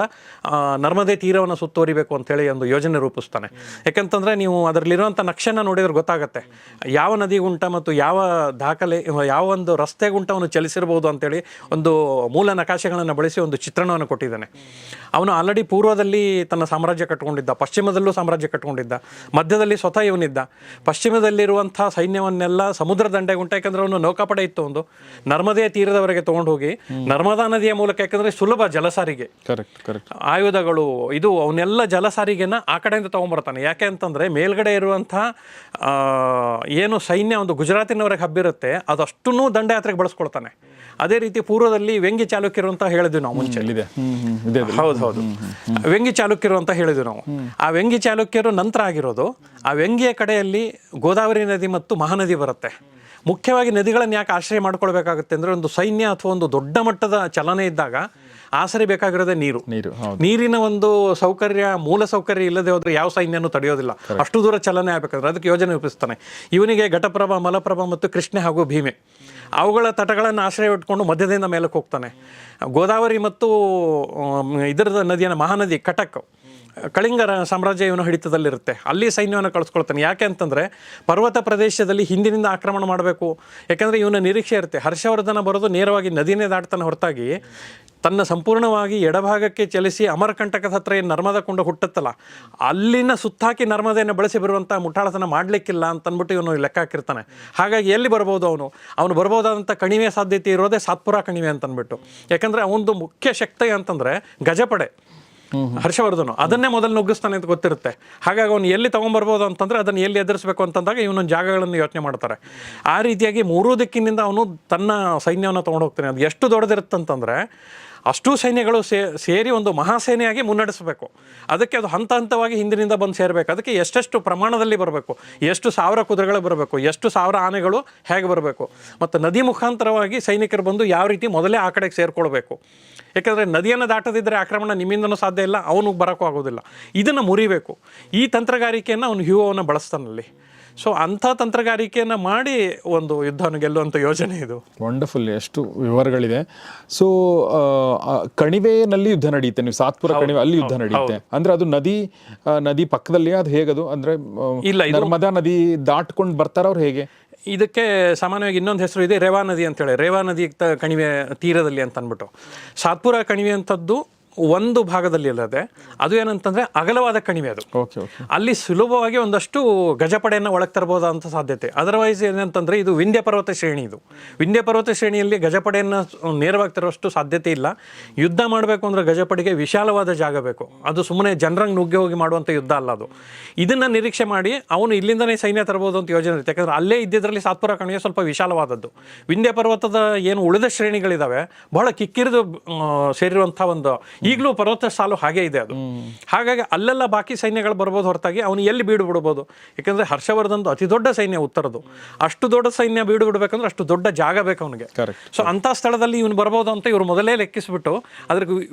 ನರ್ಮದೆ ತೀರವನ್ನು ಸುತ್ತುವರಿಬೇಕು ಅಂತೇಳಿ ಒಂದು ಯೋಜನೆ ರೂಪಿಸ್ತಾನೆ. ಯಾಕಂತಂದರೆ ನೀವು ಅದರಲ್ಲಿರುವಂಥ ನಕ್ಷೆನ ನೋಡಿದ್ರೆ ಗೊತ್ತಾಗುತ್ತೆ ಯಾವ ನದಿ ಗುಂಟ ಮತ್ತು ಯಾವ ದಾಖಲೆ ಯಾವ ಒಂದು ರಸ್ತೆ ಗುಂಟವನ್ನು ಚಲಿಸಿರ್ಬೋದು ಅಂತೇಳಿ ಒಂದು ಮೂಲ ನಕಾಶೆಗಳನ್ನು ಬಳಸಿ ಒಂದು ಚಿತ್ರಣವನ್ನು ಕೊಟ್ಟಿದ್ದಾನೆ. ಅವನು ಆಲ್ರೆಡಿ ಪೂರ್ವದಲ್ಲಿ ತನ್ನ ಸಾಮ್ರಾಜ್ಯ ಕಟ್ಕೊಂಡಿದ್ದ, ಪಶ್ಚಿಮದಲ್ಲೂ ಸಾಮ್ರಾಜ್ಯ ಕಟ್ಕೊಂಡಿದ್ದ, ಮಧ್ಯದಲ್ಲಿ ಸ್ವತಃ ಇವನಿದ್ದ. ಪಶ್ಚಿಮದಲ್ಲಿರುವಂಥ ಸೈನ್ಯವನ್ನೆಲ್ಲ ಸಮುದ್ರ ದಂಡೆಗುಂಟ, ಯಾಕಂದರೆ ಅವನು ನೌಕಾಪಡೆ ಇತ್ತು ಒಂದು, ನರ್ಮದೆಯ ತೀರದವರೆಗೆ ತೊಗೊಂಡು ಹೋಗಿ ನರ್ಮದಾ ನದಿಯ ಮೂಲಕ, ಯಾಕಂದರೆ ಸುಲಭ ಜಲಸಾರಿಗೆ, ಆಯುಧಗಳು ಇದು ಅವನ್ನೆಲ್ಲ ಜಲಸಾರಿಗೆನ ಆ ಕಡೆಯಿಂದ ತೊಗೊಂಬರ್ತಾನೆ. ಯಾಕೆ ಅಂತಂದರೆ ಮೇಲ್ಗಡೆ ಇರುವಂಥ ಏನು ಸೈನ್ಯ ಒಂದು ಗುಜರಾತಿನವರೆಗೆ ಹಬ್ಬಿರುತ್ತೆ ಅದಷ್ಟೂ ದಂಡಯಾತ್ರೆಗೆ ಬಳಸ್ಕೊಳ್ತಾನೆ. ಅದೇ ರೀತಿ ಪೂರ್ವದಲ್ಲಿ ವೆಂಗಿ ಚಾಲುಕ್ಯರು ಅಂತ ಹೇಳಿದ್ವಿ ನಾವು ಮುಂಚೆ. ಹೌದು, ವೆಂಗಿ ಚಾಲುಕ್ಯರು ಅಂತ ಹೇಳಿದ್ವಿ ನಾವು. ಆ ವೆಂಗಿ ಚಾಲುಕ್ಯರು ನಂತರ ಆಗಿರೋದು. ಆ ವೆಂಗಿಯ ಕಡೆಯಲ್ಲಿ ಗೋದಾವರಿ ನದಿ ಮತ್ತು ಮಹಾನದಿ ಬರುತ್ತೆ. ಮುಖ್ಯವಾಗಿ ನದಿಗಳನ್ನು ಯಾಕೆ ಆಶ್ರಯ ಮಾಡ್ಕೊಳ್ಬೇಕಾಗುತ್ತೆ ಅಂದರೆ ಒಂದು ಸೈನ್ಯ ಅಥವಾ ಒಂದು ದೊಡ್ಡ ಮಟ್ಟದ ಚಲನೆ ಇದ್ದಾಗ ಆಸರೆ ಬೇಕಾಗಿರೋದೇ ನೀರು. ನೀರಿನ ಒಂದು ಸೌಕರ್ಯ, ಮೂಲ ಸೌಕರ್ಯ ಇಲ್ಲದೆ ಹೋದ್ರೆ ಯಾವ ಸೈನ್ಯನೂ ತಡೆಯೋದಿಲ್ಲ. ಅಷ್ಟು ದೂರ ಚಲನೆ ಆಗಬೇಕಾದ್ರೆ ಅದಕ್ಕೆ ಯೋಜನೆ ರೂಪಿಸ್ತಾನೆ. ಇವನಿಗೆ ಘಟಪ್ರಭಾ, ಮಲಪ್ರಭಾ ಮತ್ತು ಕೃಷ್ಣೆ ಹಾಗೂ ಭೀಮೆ ಅವುಗಳ ತಟಗಳನ್ನು ಆಶ್ರಯ ಇಟ್ಕೊಂಡು ಮಧ್ಯದಿಂದ ಮೇಲಕ್ಕೆ ಹೋಗ್ತಾನೆ. ಗೋದಾವರಿ ಮತ್ತು ಇದರ ನದಿಯನ್ನು ಮಹಾನದಿ ಕಟಕ್, ಕಳಿಂಗ ಸಾಮ್ರಾಜ್ಯ ಇವನು ಹಿಡಿತದಲ್ಲಿರುತ್ತೆ. ಅಲ್ಲಿ ಸೈನ್ಯವನ್ನು ಕಳಿಸ್ಕೊಳ್ತಾನೆ. ಯಾಕೆ ಅಂತಂದರೆ ಪರ್ವತ ಪ್ರದೇಶದಲ್ಲಿ ಹಿಂದಿನಿಂದ ಆಕ್ರಮಣ ಮಾಡಬೇಕು. ಯಾಕೆಂದರೆ ಇವನ ನಿರೀಕ್ಷೆ ಇರುತ್ತೆ ಹರ್ಷವರ್ಧನ ಬರೋದು ನೇರವಾಗಿ ನದಿನೇ ದಾಟ್ತಾನೆ ಹೊರತಾಗಿ ತನ್ನ ಸಂಪೂರ್ಣವಾಗಿ ಎಡಭಾಗಕ್ಕೆ ಚಲಿಸಿ ಅಮರಕಂಟಕದ ಹತ್ರ ಏನು ನರ್ಮದಾ ಕುಂಡ ಹುಟ್ಟುತ್ತಲ್ಲ ಅಲ್ಲಿನ ಸುತ್ತಾಕಿ ನರ್ಮದೆಯನ್ನು ಬಳಸಿ ಬರುವಂಥ ಮುಠಾಳತನ ಮಾಡಲಿಕ್ಕಿಲ್ಲ ಅಂತಂದ್ಬಿಟ್ಟು ಇವನು ಲೆಕ್ಕ ಹಾಕಿರ್ತಾನೆ. ಹಾಗಾಗಿ ಎಲ್ಲಿ ಬರ್ಬೋದು ಅವನು ಬರ್ಬೋದಾದಂಥ ಕಣಿವೆ ಸಾಧ್ಯತೆ ಇರೋದೇ ಸಾತ್ಪುರ ಕಣಿವೆ ಅಂತಂದ್ಬಿಟ್ಟು. ಯಾಕಂದರೆ ಅವನದು ಮುಖ್ಯ ಶಕ್ತಿ ಅಂತಂದರೆ ಗಜಪಡೆ. ಹರ್ಷವರ್ಧನು ಅದನ್ನೇ ಮೊದಲು ನುಗ್ಗಿಸ್ತಾನೆ ಅಂತ ಗೊತ್ತಿರುತ್ತೆ. ಹಾಗಾಗಿ ಅವನು ಎಲ್ಲಿ ತೊಗೊಂಬರ್ಬೋದು ಅಂತಂದರೆ ಅದನ್ನು ಎಲ್ಲಿ ಎದುರಿಸಬೇಕು ಅಂತಂದಾಗ ಇವನೊಂದು ಜಾಗಗಳನ್ನು ಯೋಚನೆ ಮಾಡ್ತಾರೆ. ಆ ರೀತಿಯಾಗಿ 3 ದಿಕ್ಕಿನಿಂದ ಅವನು ತನ್ನ ಸೈನ್ಯವನ್ನು ತೊಗೊಂಡು ಹೋಗ್ತಾನೆ. ಅದು ಎಷ್ಟು ದೊಡ್ಡದಿರುತ್ತಂತಂದರೆ ಅಷ್ಟೂ ಸೈನ್ಯಗಳು ಸೇರಿ ಒಂದು ಮಹಾಸೇನೆಯಾಗಿ ಮುನ್ನಡೆಸಬೇಕು. ಅದಕ್ಕೆ ಅದು ಹಂತ ಹಂತವಾಗಿ ಹಿಂದಿನಿಂದ ಬಂದು ಸೇರಬೇಕು. ಅದಕ್ಕೆ ಎಷ್ಟೆಷ್ಟು ಪ್ರಮಾಣದಲ್ಲಿ ಬರಬೇಕು, ಎಷ್ಟು ಸಾವಿರ ಕುದುರೆಗಳು ಬರಬೇಕು, ಎಷ್ಟು ಸಾವಿರ ಆನೆಗಳು ಹೇಗೆ ಬರಬೇಕು, ಮತ್ತು ನದಿ ಮುಖಾಂತರವಾಗಿ ಸೈನಿಕರು ಬಂದು ಯಾವ ರೀತಿ ಮೊದಲೇ ಆ ಕಡೆಗೆ ಸೇರಿಕೊಳ್ಬೇಕು. ಯಾಕಂದರೆ ನದಿಯನ್ನು ದಾಟದಿದ್ದರೆ ಆಕ್ರಮಣ ನಿಮ್ಮಿಂದನೂ ಸಾಧ್ಯ ಇಲ್ಲ, ಅವನು ಬರೋಕ್ಕೂ ಆಗೋದಿಲ್ಲ. ಇದನ್ನು ಮುರಿಬೇಕು. ಈ ತಂತ್ರಗಾರಿಕೆಯನ್ನು ಅವನು ವ್ಯೂಹವನ್ನು ಬಳಸ್ತಾನಲ್ಲಿ. ಸೊ ಅಂಥ ತಂತ್ರಗಾರಿಕೆಯನ್ನು ಮಾಡಿ ಒಂದು ಯುದ್ಧವನ್ನು ಗೆಲ್ಲುವಂಥ ಯೋಜನೆ ಇದು. ವಂಡರ್ಫುಲ್, ಎಷ್ಟು ವಿವರಗಳಿದೆ. ಸೊ ಕಣಿವೆಯಲ್ಲಿ ಯುದ್ಧ ನಡೆಯುತ್ತೆ. ನೀವು ಸಾತ್ಪುರ ಕಣಿವೆ ಅಲ್ಲಿ ಯುದ್ಧ ನಡೆಯುತ್ತೆ ಅಂದ್ರೆ ಅದು ನದಿ ಪಕ್ಕದಲ್ಲಿ ಅದು ಹೇಗದು ಅಂದ್ರೆ ಇಲ್ಲ, ನರ್ಮದಾ ನದಿ ದಾಟ್ಕೊಂಡು ಬರ್ತಾರ ಅವ್ರು ಹೇಗೆ? ಇದಕ್ಕೆ ಸಾಮಾನ್ಯವಾಗಿ ಇನ್ನೊಂದು ಹೆಸರು ಇದೆ, ರೇವಾ ನದಿ ಅಂತೇಳಿ. ರೇವಾ ನದಿ ಕಣಿವೆ ತೀರದಲ್ಲಿ ಅಂತ ಅಂದ್ಬಿಟ್ಟು. ಸಾತ್ಪುರ ಕಣಿವೆ ಅಂಥದ್ದು ಒಂದು ಭಾಗದಲ್ಲಿ ಇಲ್ಲದೆ ಅದು ಏನಂತಂದರೆ ಅಗಲವಾದ ಕಣಿವೆ ಅದು. ಅಲ್ಲಿ ಸುಲಭವಾಗಿ ಒಂದಷ್ಟು ಗಜಪಡೆಯನ್ನು ಒಳಗೆ ತರಬಹುದಾದಂಥ ಸಾಧ್ಯತೆ. ಅದರ್ವೈಸ್ ಏನಂತಂದರೆ ಇದು ವಿಂಧ್ಯ ಪರ್ವತ ಶ್ರೇಣಿ. ಇದು ವಿಂಧ್ಯ ಪರ್ವತ ಶ್ರೇಣಿಯಲ್ಲಿ ಗಜಪಡೆಯನ್ನು ನೇರವಾಗಿ ತರುವಷ್ಟು ಸಾಧ್ಯತೆ ಇಲ್ಲ. ಯುದ್ಧ ಮಾಡಬೇಕು ಅಂದರೆ ಗಜಪಡೆಗೆ ವಿಶಾಲವಾದ ಜಾಗ ಬೇಕು. ಅದು ಸುಮ್ಮನೆ ಜನರಂಗೆ ನುಗ್ಗಿ ಹೋಗಿ ಮಾಡುವಂಥ ಯುದ್ಧ ಅಲ್ಲ ಅದು. ಇದನ್ನು ನಿರೀಕ್ಷೆ ಮಾಡಿ ಅವನು ಇಲ್ಲಿಂದನೇ ಸೈನ್ಯ ತರಬಹುದು ಅಂತ ಯೋಜನೆ ಇರುತ್ತೆ. ಯಾಕಂದರೆ ಅಲ್ಲೇ ಇದ್ದಿದ್ರಲ್ಲಿ ಸಾತ್ಪುರ ಕಣಿವೆ ಸ್ವಲ್ಪ ವಿಶಾಲವಾದದ್ದು. ವಿಂಧ್ಯ ಪರ್ವತದ ಏನು ಉಳಿದ ಶ್ರೇಣಿಗಳಿದ್ದಾವೆ ಬಹಳ ಕಿಕ್ಕಿರಿದು ಸೇರಿರುವಂಥ ಒಂದು ಈಗಲೂ ಪರ್ವತ ಸಾಲು ಹಾಗೆ ಇದೆ ಅದು. ಹಾಗಾಗಿ ಅಲ್ಲೆಲ್ಲ ಬಾಕಿ ಸೈನ್ಯಗಳು ಬರ್ಬೋದು ಹೊರತಾಗಿ ಅವನು ಎಲ್ಲಿ ಬೀಡು ಬಿಡ್ಬೋದು. ಯಾಕಂದರೆ ಹರ್ಷವರ್ಧನ್ದು ಅತಿ ದೊಡ್ಡ ಸೈನ್ಯ ಉತ್ತರದು. ಅಷ್ಟು ದೊಡ್ಡ ಸೈನ್ಯ ಬೀಡು ಬಿಡಬೇಕಂದ್ರೆ ಅಷ್ಟು ದೊಡ್ಡ ಜಾಗ ಬೇಕು ಅವನಿಗೆ. ಸೊ ಅಂಥ ಸ್ಥಳದಲ್ಲಿ ಇವನು ಬರ್ಬೋದು ಅಂತ ಇವರು ಮೊದಲೇ ಲೆಕ್ಕಿಸ್ಬಿಟ್ಟು ಅದ್ರ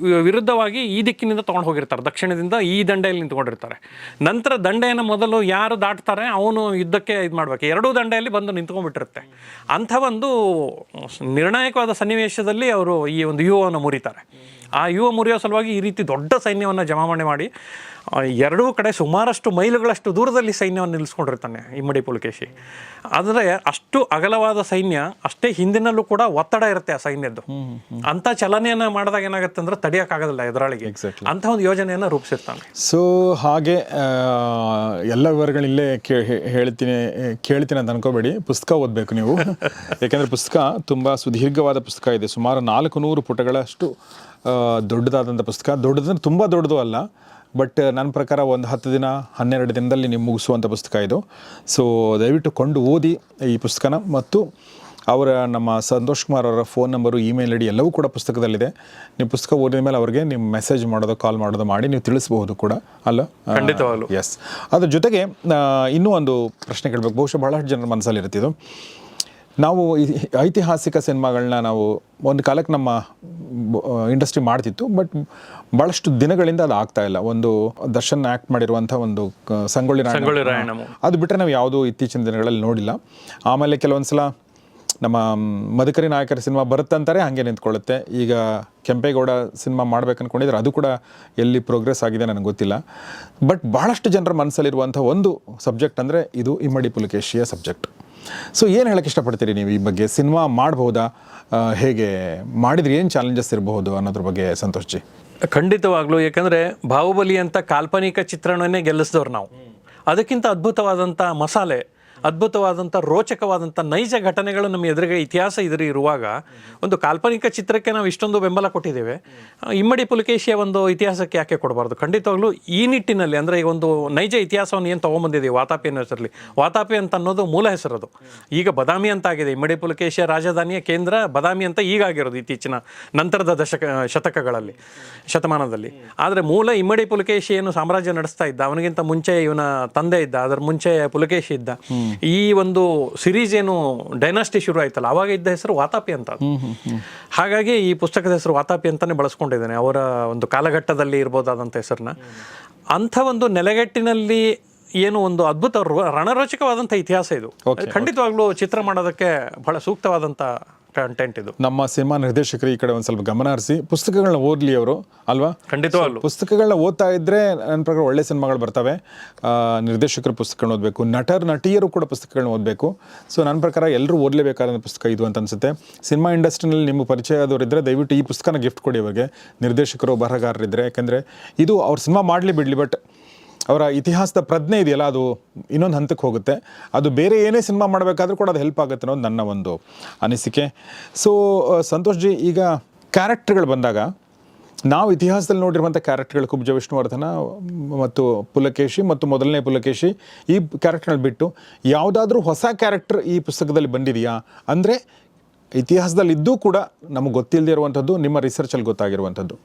ವಿರುದ್ಧವಾಗಿ ಈ ದಿಕ್ಕಿನಿಂದ ತೊಗೊಂಡು ಹೋಗಿರ್ತಾರೆ, ದಕ್ಷಿಣದಿಂದ ಈ ದಂಡೆಯಲ್ಲಿ ನಿಂತ್ಕೊಂಡಿರ್ತಾರೆ. ನಂತರ ದಂಡೆಯನ್ನು ಮೊದಲು ಯಾರು ದಾಟ್ತಾರೆ ಅವನು ಯುದ್ಧಕ್ಕೆ ಇದು ಮಾಡಬೇಕು. ಎರಡೂ ದಂಡೆಯಲ್ಲಿ ಬಂದು ನಿಂತ್ಕೊಂಡ್ಬಿಟ್ಟಿರುತ್ತೆ. ಅಂಥ ಒಂದು ನಿರ್ಣಾಯಕವಾದ ಸನ್ನಿವೇಶದಲ್ಲಿ ಅವರು ಈ ಒಂದು ವ್ಯೂಹವನ್ನು ಮುರಿತಾರೆ. ಆ ವ್ಯೂಹ ಮುರಿಯೋ ಸಲುವಾಗಿ ಈ ರೀತಿ ದೊಡ್ಡ ಸೈನ್ಯವನ್ನು ಜಮಾವಣೆ ಮಾಡಿ ಎರಡೂ ಕಡೆ ಸುಮಾರಷ್ಟು ಮೈಲುಗಳಷ್ಟು ದೂರದಲ್ಲಿ ಸೈನ್ಯವನ್ನು ನಿಲ್ಲಿಸ್ಕೊಂಡಿರ್ತಾನೆ ಇಮ್ಮಡಿ ಪುಲಕೇಶಿ. ಆದರೆ ಅಷ್ಟು ಅಗಲವಾದ ಸೈನ್ಯ, ಅಷ್ಟೇ ಹಿಂದಿನಲ್ಲೂ ಕೂಡ ಒತ್ತಡ ಇರುತ್ತೆ ಆ ಸೈನ್ಯದ್ದು. ಅಂಥ ಚಲನೆಯನ್ನು ಮಾಡಿದಾಗ ಏನಾಗುತ್ತೆ ಅಂದ್ರೆ ತಡೆಯೋಕ್ಕಾಗೋದಿಲ್ಲ ಎದುರಾಳಿಗೆ. ಅಂಥ ಒಂದು ಯೋಜನೆಯನ್ನು ರೂಪಿಸಿರ್ತಾನೆ. ಸೊ ಹಾಗೆ ಎಲ್ಲ ವಿವರಗಳಿಲ್ಲೇ ಕೇಳ್ತೀನಿ ಅಂತ ಅನ್ಕೋಬೇಡಿ, ಪುಸ್ತಕ ಓದಬೇಕು ನೀವು. ಯಾಕೆಂದರೆ ಪುಸ್ತಕ ತುಂಬ ಸುದೀರ್ಘವಾದ ಪುಸ್ತಕ ಇದೆ. ಸುಮಾರು 400 ಪುಟಗಳಷ್ಟು ದೊಡ್ಡದಾದಂಥ ಪುಸ್ತಕ. ದೊಡ್ಡದಂದ್ರೆ ತುಂಬ ದೊಡ್ಡದು ಅಲ್ಲ, ಬಟ್ ನನ್ನ ಪ್ರಕಾರ ಒಂದು 10 ದಿನ 12 ದಿನದಲ್ಲಿ ನೀವು ಮುಗಿಸುವಂಥ ಪುಸ್ತಕ ಇದು. ಸೊ ದಯವಿಟ್ಟು ಕೊಂಡು ಓದಿ ಈ ಪುಸ್ತಕನ. ಮತ್ತು ಅವರ ನಮ್ಮ ಸಂತೋಷ್ ಕುಮಾರ್ ಅವರ ಫೋನ್ ನಂಬರು, ಇಮೇಲ್ ಐಡಿ ಎಲ್ಲವೂ ಕೂಡ ಪುಸ್ತಕದಲ್ಲಿದೆ. ನೀವು ಪುಸ್ತಕ ಓದಿದ ಮೇಲೆ ಅವ್ರಿಗೆ ನೀವು ಮೆಸೇಜ್ ಮಾಡೋದು, ಕಾಲ್ ಮಾಡೋದು ಮಾಡಿ ನೀವು ತಿಳಿಸ್ಬಹುದು ಕೂಡ, ಅಲ್ಲ? ಖಂಡಿತವಾಗ್ಲೂ. ಎಸ್. ಅದ್ರ ಜೊತೆಗೆ ಇನ್ನೂ ಒಂದು ಪ್ರಶ್ನೆ ಕೇಳಬೇಕು, ಬಹುಶಃ ಬಹಳಷ್ಟು ಜನರ ಮನಸ್ಸಲ್ಲಿ ಇರ್ತಿದ್ದು. ನಾವು ಐತಿಹಾಸಿಕ ಸಿನಿಮಾಗಳನ್ನ ನಾವು ಒಂದು ಕಾಲಕ್ಕೆ ನಮ್ಮ ಇಂಡಸ್ಟ್ರಿ ಮಾಡ್ತಿತ್ತು, ಬಟ್ ಭಾಳಷ್ಟು ದಿನಗಳಿಂದ ಅದು ಆಗ್ತಾ ಇಲ್ಲ. ಒಂದು ದರ್ಶನ್ ಆ್ಯಕ್ಟ್ ಮಾಡಿರುವಂಥ ಒಂದು ಸಂಗೊಳ್ಳಿ ರಾಯಣ್ಣ, ಅದು ಬಿಟ್ಟರೆ ನಾವು ಯಾವುದೂ ಇತ್ತೀಚಿನ ದಿನಗಳಲ್ಲಿ ನೋಡಿಲ್ಲ. ಆಮೇಲೆ ಕೆಲವೊಂದು ಸಲ ನಮ್ಮ ಮದಕರಿ ನಾಯಕರ ಸಿನಿಮಾ ಬರುತ್ತಂತಾರೆ, ಹಾಗೆ ನಿಂತ್ಕೊಳ್ಳುತ್ತೆ. ಈಗ ಕೆಂಪೇಗೌಡ ಸಿನಿಮಾ ಮಾಡ್ಬೇಕು ಅಂದ್ಕೊಂಡಿದ್ರೆ ಅದು ಕೂಡ ಎಲ್ಲಿ ಪ್ರೋಗ್ರೆಸ್ ಆಗಿದೆ ನನಗೆ ಗೊತ್ತಿಲ್ಲ. ಬಟ್ ಭಾಳಷ್ಟು ಜನರ ಮನಸ್ಸಲ್ಲಿರುವಂಥ ಒಂದು ಸಬ್ಜೆಕ್ಟ್ ಅಂದರೆ ಇದು ಇಮ್ಮಡಿ ಪುಲಕೇಶಿಯ ಸಬ್ಜೆಕ್ಟ್. ಸೊ ಏನು ಹೇಳಕ್ಕೆ ಇಷ್ಟಪಡ್ತೀರಿ ನೀವು ಈ ಬಗ್ಗೆ? ಸಿನಿಮಾ ಮಾಡ್ಬೋದಾ, ಹೇಗೆ ಮಾಡಿದ್ರೆ ಏನು ಚಾಲೆಂಜಸ್ ಇರಬಹುದು ಅನ್ನೋದ್ರ ಬಗ್ಗೆ ಸಂತೋಷ್ ಜಿ? ಖಂಡಿತವಾಗ್ಲೂ. ಯಾಕಂದರೆ ಬಾಹುಬಲಿ ಅಂತ ಕಾಲ್ಪನಿಕ ಚಿತ್ರಣವನ್ನೇ ಗೆಲ್ಲಿಸಿದವ್ರು ನಾವು. ಅದಕ್ಕಿಂತ ಅದ್ಭುತವಾದಂಥ ಮಸಾಲೆ, ಅದ್ಭುತವಾದಂಥ ರೋಚಕವಾದಂಥ ನೈಜ ಘಟನೆಗಳು ನಮ್ಮ ಎದುರಿಗೆ ಇತಿಹಾಸ ಇರುವಾಗ ಒಂದು ಕಾಲ್ಪನಿಕ ಚಿತ್ರಕ್ಕೆ ನಾವು ಇಷ್ಟೊಂದು ಬೆಂಬಲ ಕೊಟ್ಟಿದ್ದೇವೆ. ಇಮ್ಮಡಿ ಪುಲಕೇಶಿಯ ಒಂದು ಇತಿಹಾಸಕ್ಕೆ ಯಾಕೆ ಕೊಡಬಾರ್ದು? ಖಂಡಿತವಾಗ್ಲೂ ಈ ನಿಟ್ಟಿನಲ್ಲಿ ಅಂದರೆ ಈಗ ಒಂದು ನೈಜ ಇತಿಹಾಸವನ್ನು ಏನು ತೊಗೊಂಬಂದಿದ್ದೀವಿ ವಾತಾಪಿ ಅನ್ನೋ ಹೆಸರಲ್ಲಿ. ವಾತಾಪಿ ಅಂತ ಅನ್ನೋದು ಮೂಲ ಹೆಸರದು. ಈಗ ಬದಾಮಿ ಅಂತ ಆಗಿದೆ. ಇಮ್ಮಡಿ ಪುಲಕೇಶಿಯ ರಾಜಧಾನಿಯ ಕೇಂದ್ರ ಬದಾಮಿ ಅಂತ ಈಗ ಆಗಿರೋದು ಇತ್ತೀಚಿನ ನಂತರದ ಶತಮಾನದಲ್ಲಿ. ಆದರೆ ಮೂಲ ಇಮ್ಮಡಿ ಪುಲಕೇಶಿ ಏನು ಸಾಮ್ರಾಜ್ಯ ನಡೆಸ್ತಾ ಇದ್ದ, ಅವನಿಗಿಂತ ಮುಂಚೆ ಇವನ ತಂದೆ ಇದ್ದ, ಅದರ ಮುಂಚೆ ಪುಲಕೇಶಿ ಇದ್ದ. ಈ ಒಂದು ಸಿರೀಸ್ ಏನು ಡೈನಾಸ್ಟಿ ಶುರು ಆಯ್ತಲ್ಲ, ಅವಾಗ ಇದ್ದ ಹೆಸರು ವಾತಾಪಿ ಅಂತ. ಹಾಗಾಗಿ ಈ ಪುಸ್ತಕದ ಹೆಸರು ವಾತಾಪಿ ಅಂತಾನೆ ಬಳಸ್ಕೊಂಡಿದ್ದೇನೆ, ಅವರ ಒಂದು ಕಾಲಘಟ್ಟದಲ್ಲಿ ಇರ್ಬೋದಾದಂಥ ಹೆಸರನ್ನ. ಅಂಥ ಒಂದು ನೆಲೆಗಟ್ಟಿನಲ್ಲಿ ಏನು ಒಂದು ಅದ್ಭುತ ರಣರೋಚಕವಾದಂಥ ಇತಿಹಾಸ ಇದು. ಖಂಡಿತವಾಗ್ಲೂ ಚಿತ್ರ ಮಾಡೋದಕ್ಕೆ ಬಹಳ ಸೂಕ್ತವಾದಂಥ ಕಂಟೆಂಟ್ ಇದು. ನಮ್ಮ ಸಿನಿಮಾ ನಿರ್ದೇಶಕರು ಈ ಕಡೆ ಒಂದು ಸ್ವಲ್ಪ ಗಮನ ಹರಿಸಿ ಪುಸ್ತಕಗಳನ್ನ ಓದಲಿ ಅವರು, ಅಲ್ವಾ? ಖಂಡಿತವಾಗ್ಲೂ ಪುಸ್ತಕಗಳನ್ನ ಓದ್ತಾ ಇದ್ರೆ ನನ್ನ ಪ್ರಕಾರ ಒಳ್ಳೆ ಸಿನಿಮಾಗಳು ಬರ್ತವೆ. ನಿರ್ದೇಶಕರು ಪುಸ್ತಕಗಳನ್ನ ಓದಬೇಕು, ನಟಿಯರು ಕೂಡ ಪುಸ್ತಕಗಳನ್ನ ಓದಬೇಕು. ಸೊ ನನ್ನ ಪ್ರಕಾರ ಎಲ್ಲರೂ ಓದಲೇಬೇಕಾದ ಪುಸ್ತಕ ಇದು ಅಂತ ಅನ್ಸುತ್ತೆ. ಸಿನಿಮಾ ಇಂಡಸ್ಟ್ರಿನಲ್ಲಿ ನಿಮಗೆ ಪರಿಚಯ ಆದವರಿದ್ದರೆ ದಯವಿಟ್ಟು ಈ ಪುಸ್ತಕನ ಗಿಫ್ಟ್ ಕೊಡಿ ಅವರಿಗೆ, ನಿರ್ದೇಶಕರು ಬರಹಗಾರರಿದ್ದರೆ. ಯಾಕೆಂದರೆ ಇದು ಅವ್ರ ಸಿನಿಮಾ ಮಾಡಲಿ ಬಿಡಲಿ, ಬಟ್ ಅವರ ಇತಿಹಾಸದ ಪ್ರಜ್ಞೆ ಇದೆಯಲ್ಲ, ಅದು ಇನ್ನೊಂದು ಹಂತಕ್ಕೆ ಹೋಗುತ್ತೆ. ಅದು ಬೇರೆ ಏನೇ ಸಿನಿಮಾ ಮಾಡಬೇಕಾದ್ರೂ ಕೂಡ ಅದು ಹೆಲ್ಪ್ ಆಗುತ್ತೆ ಅನ್ನೋದು ನನ್ನ ಒಂದು ಅನಿಸಿಕೆ. ಸೊ ಸಂತೋಷ್ ಜಿ, ಈಗ ಕ್ಯಾರೆಕ್ಟರ್ಗಳು ಬಂದಾಗ ನಾವು ಇತಿಹಾಸದಲ್ಲಿ ನೋಡಿರುವಂಥ ಕ್ಯಾರೆಕ್ಟರ್ಗಳು ಕುಬ್ಜ ವಿಷ್ಣುವರ್ಧನ ಮತ್ತು ಪುಲಕೇಶಿ ಮತ್ತು ಮೊದಲನೇ ಪುಲಕೇಶಿ, ಈ ಕ್ಯಾರೆಕ್ಟರ್ನಲ್ಲಿ ಬಿಟ್ಟು ಯಾವುದಾದ್ರೂ ಹೊಸ ಕ್ಯಾರೆಕ್ಟರ್ ಈ ಪುಸ್ತಕದಲ್ಲಿ ಬಂದಿದೆಯಾ? ಅಂದರೆ ಇತಿಹಾಸದಲ್ಲಿ ಇದ್ದೂ ಕೂಡ ನಮಗೆ ಗೊತ್ತಿಲ್ಲದೆ ಇರುವಂಥದ್ದು, ನಿಮ್ಮ ರಿಸರ್ಚಲ್ಲಿ ಗೊತ್ತಾಗಿರುವಂಥದ್ದು.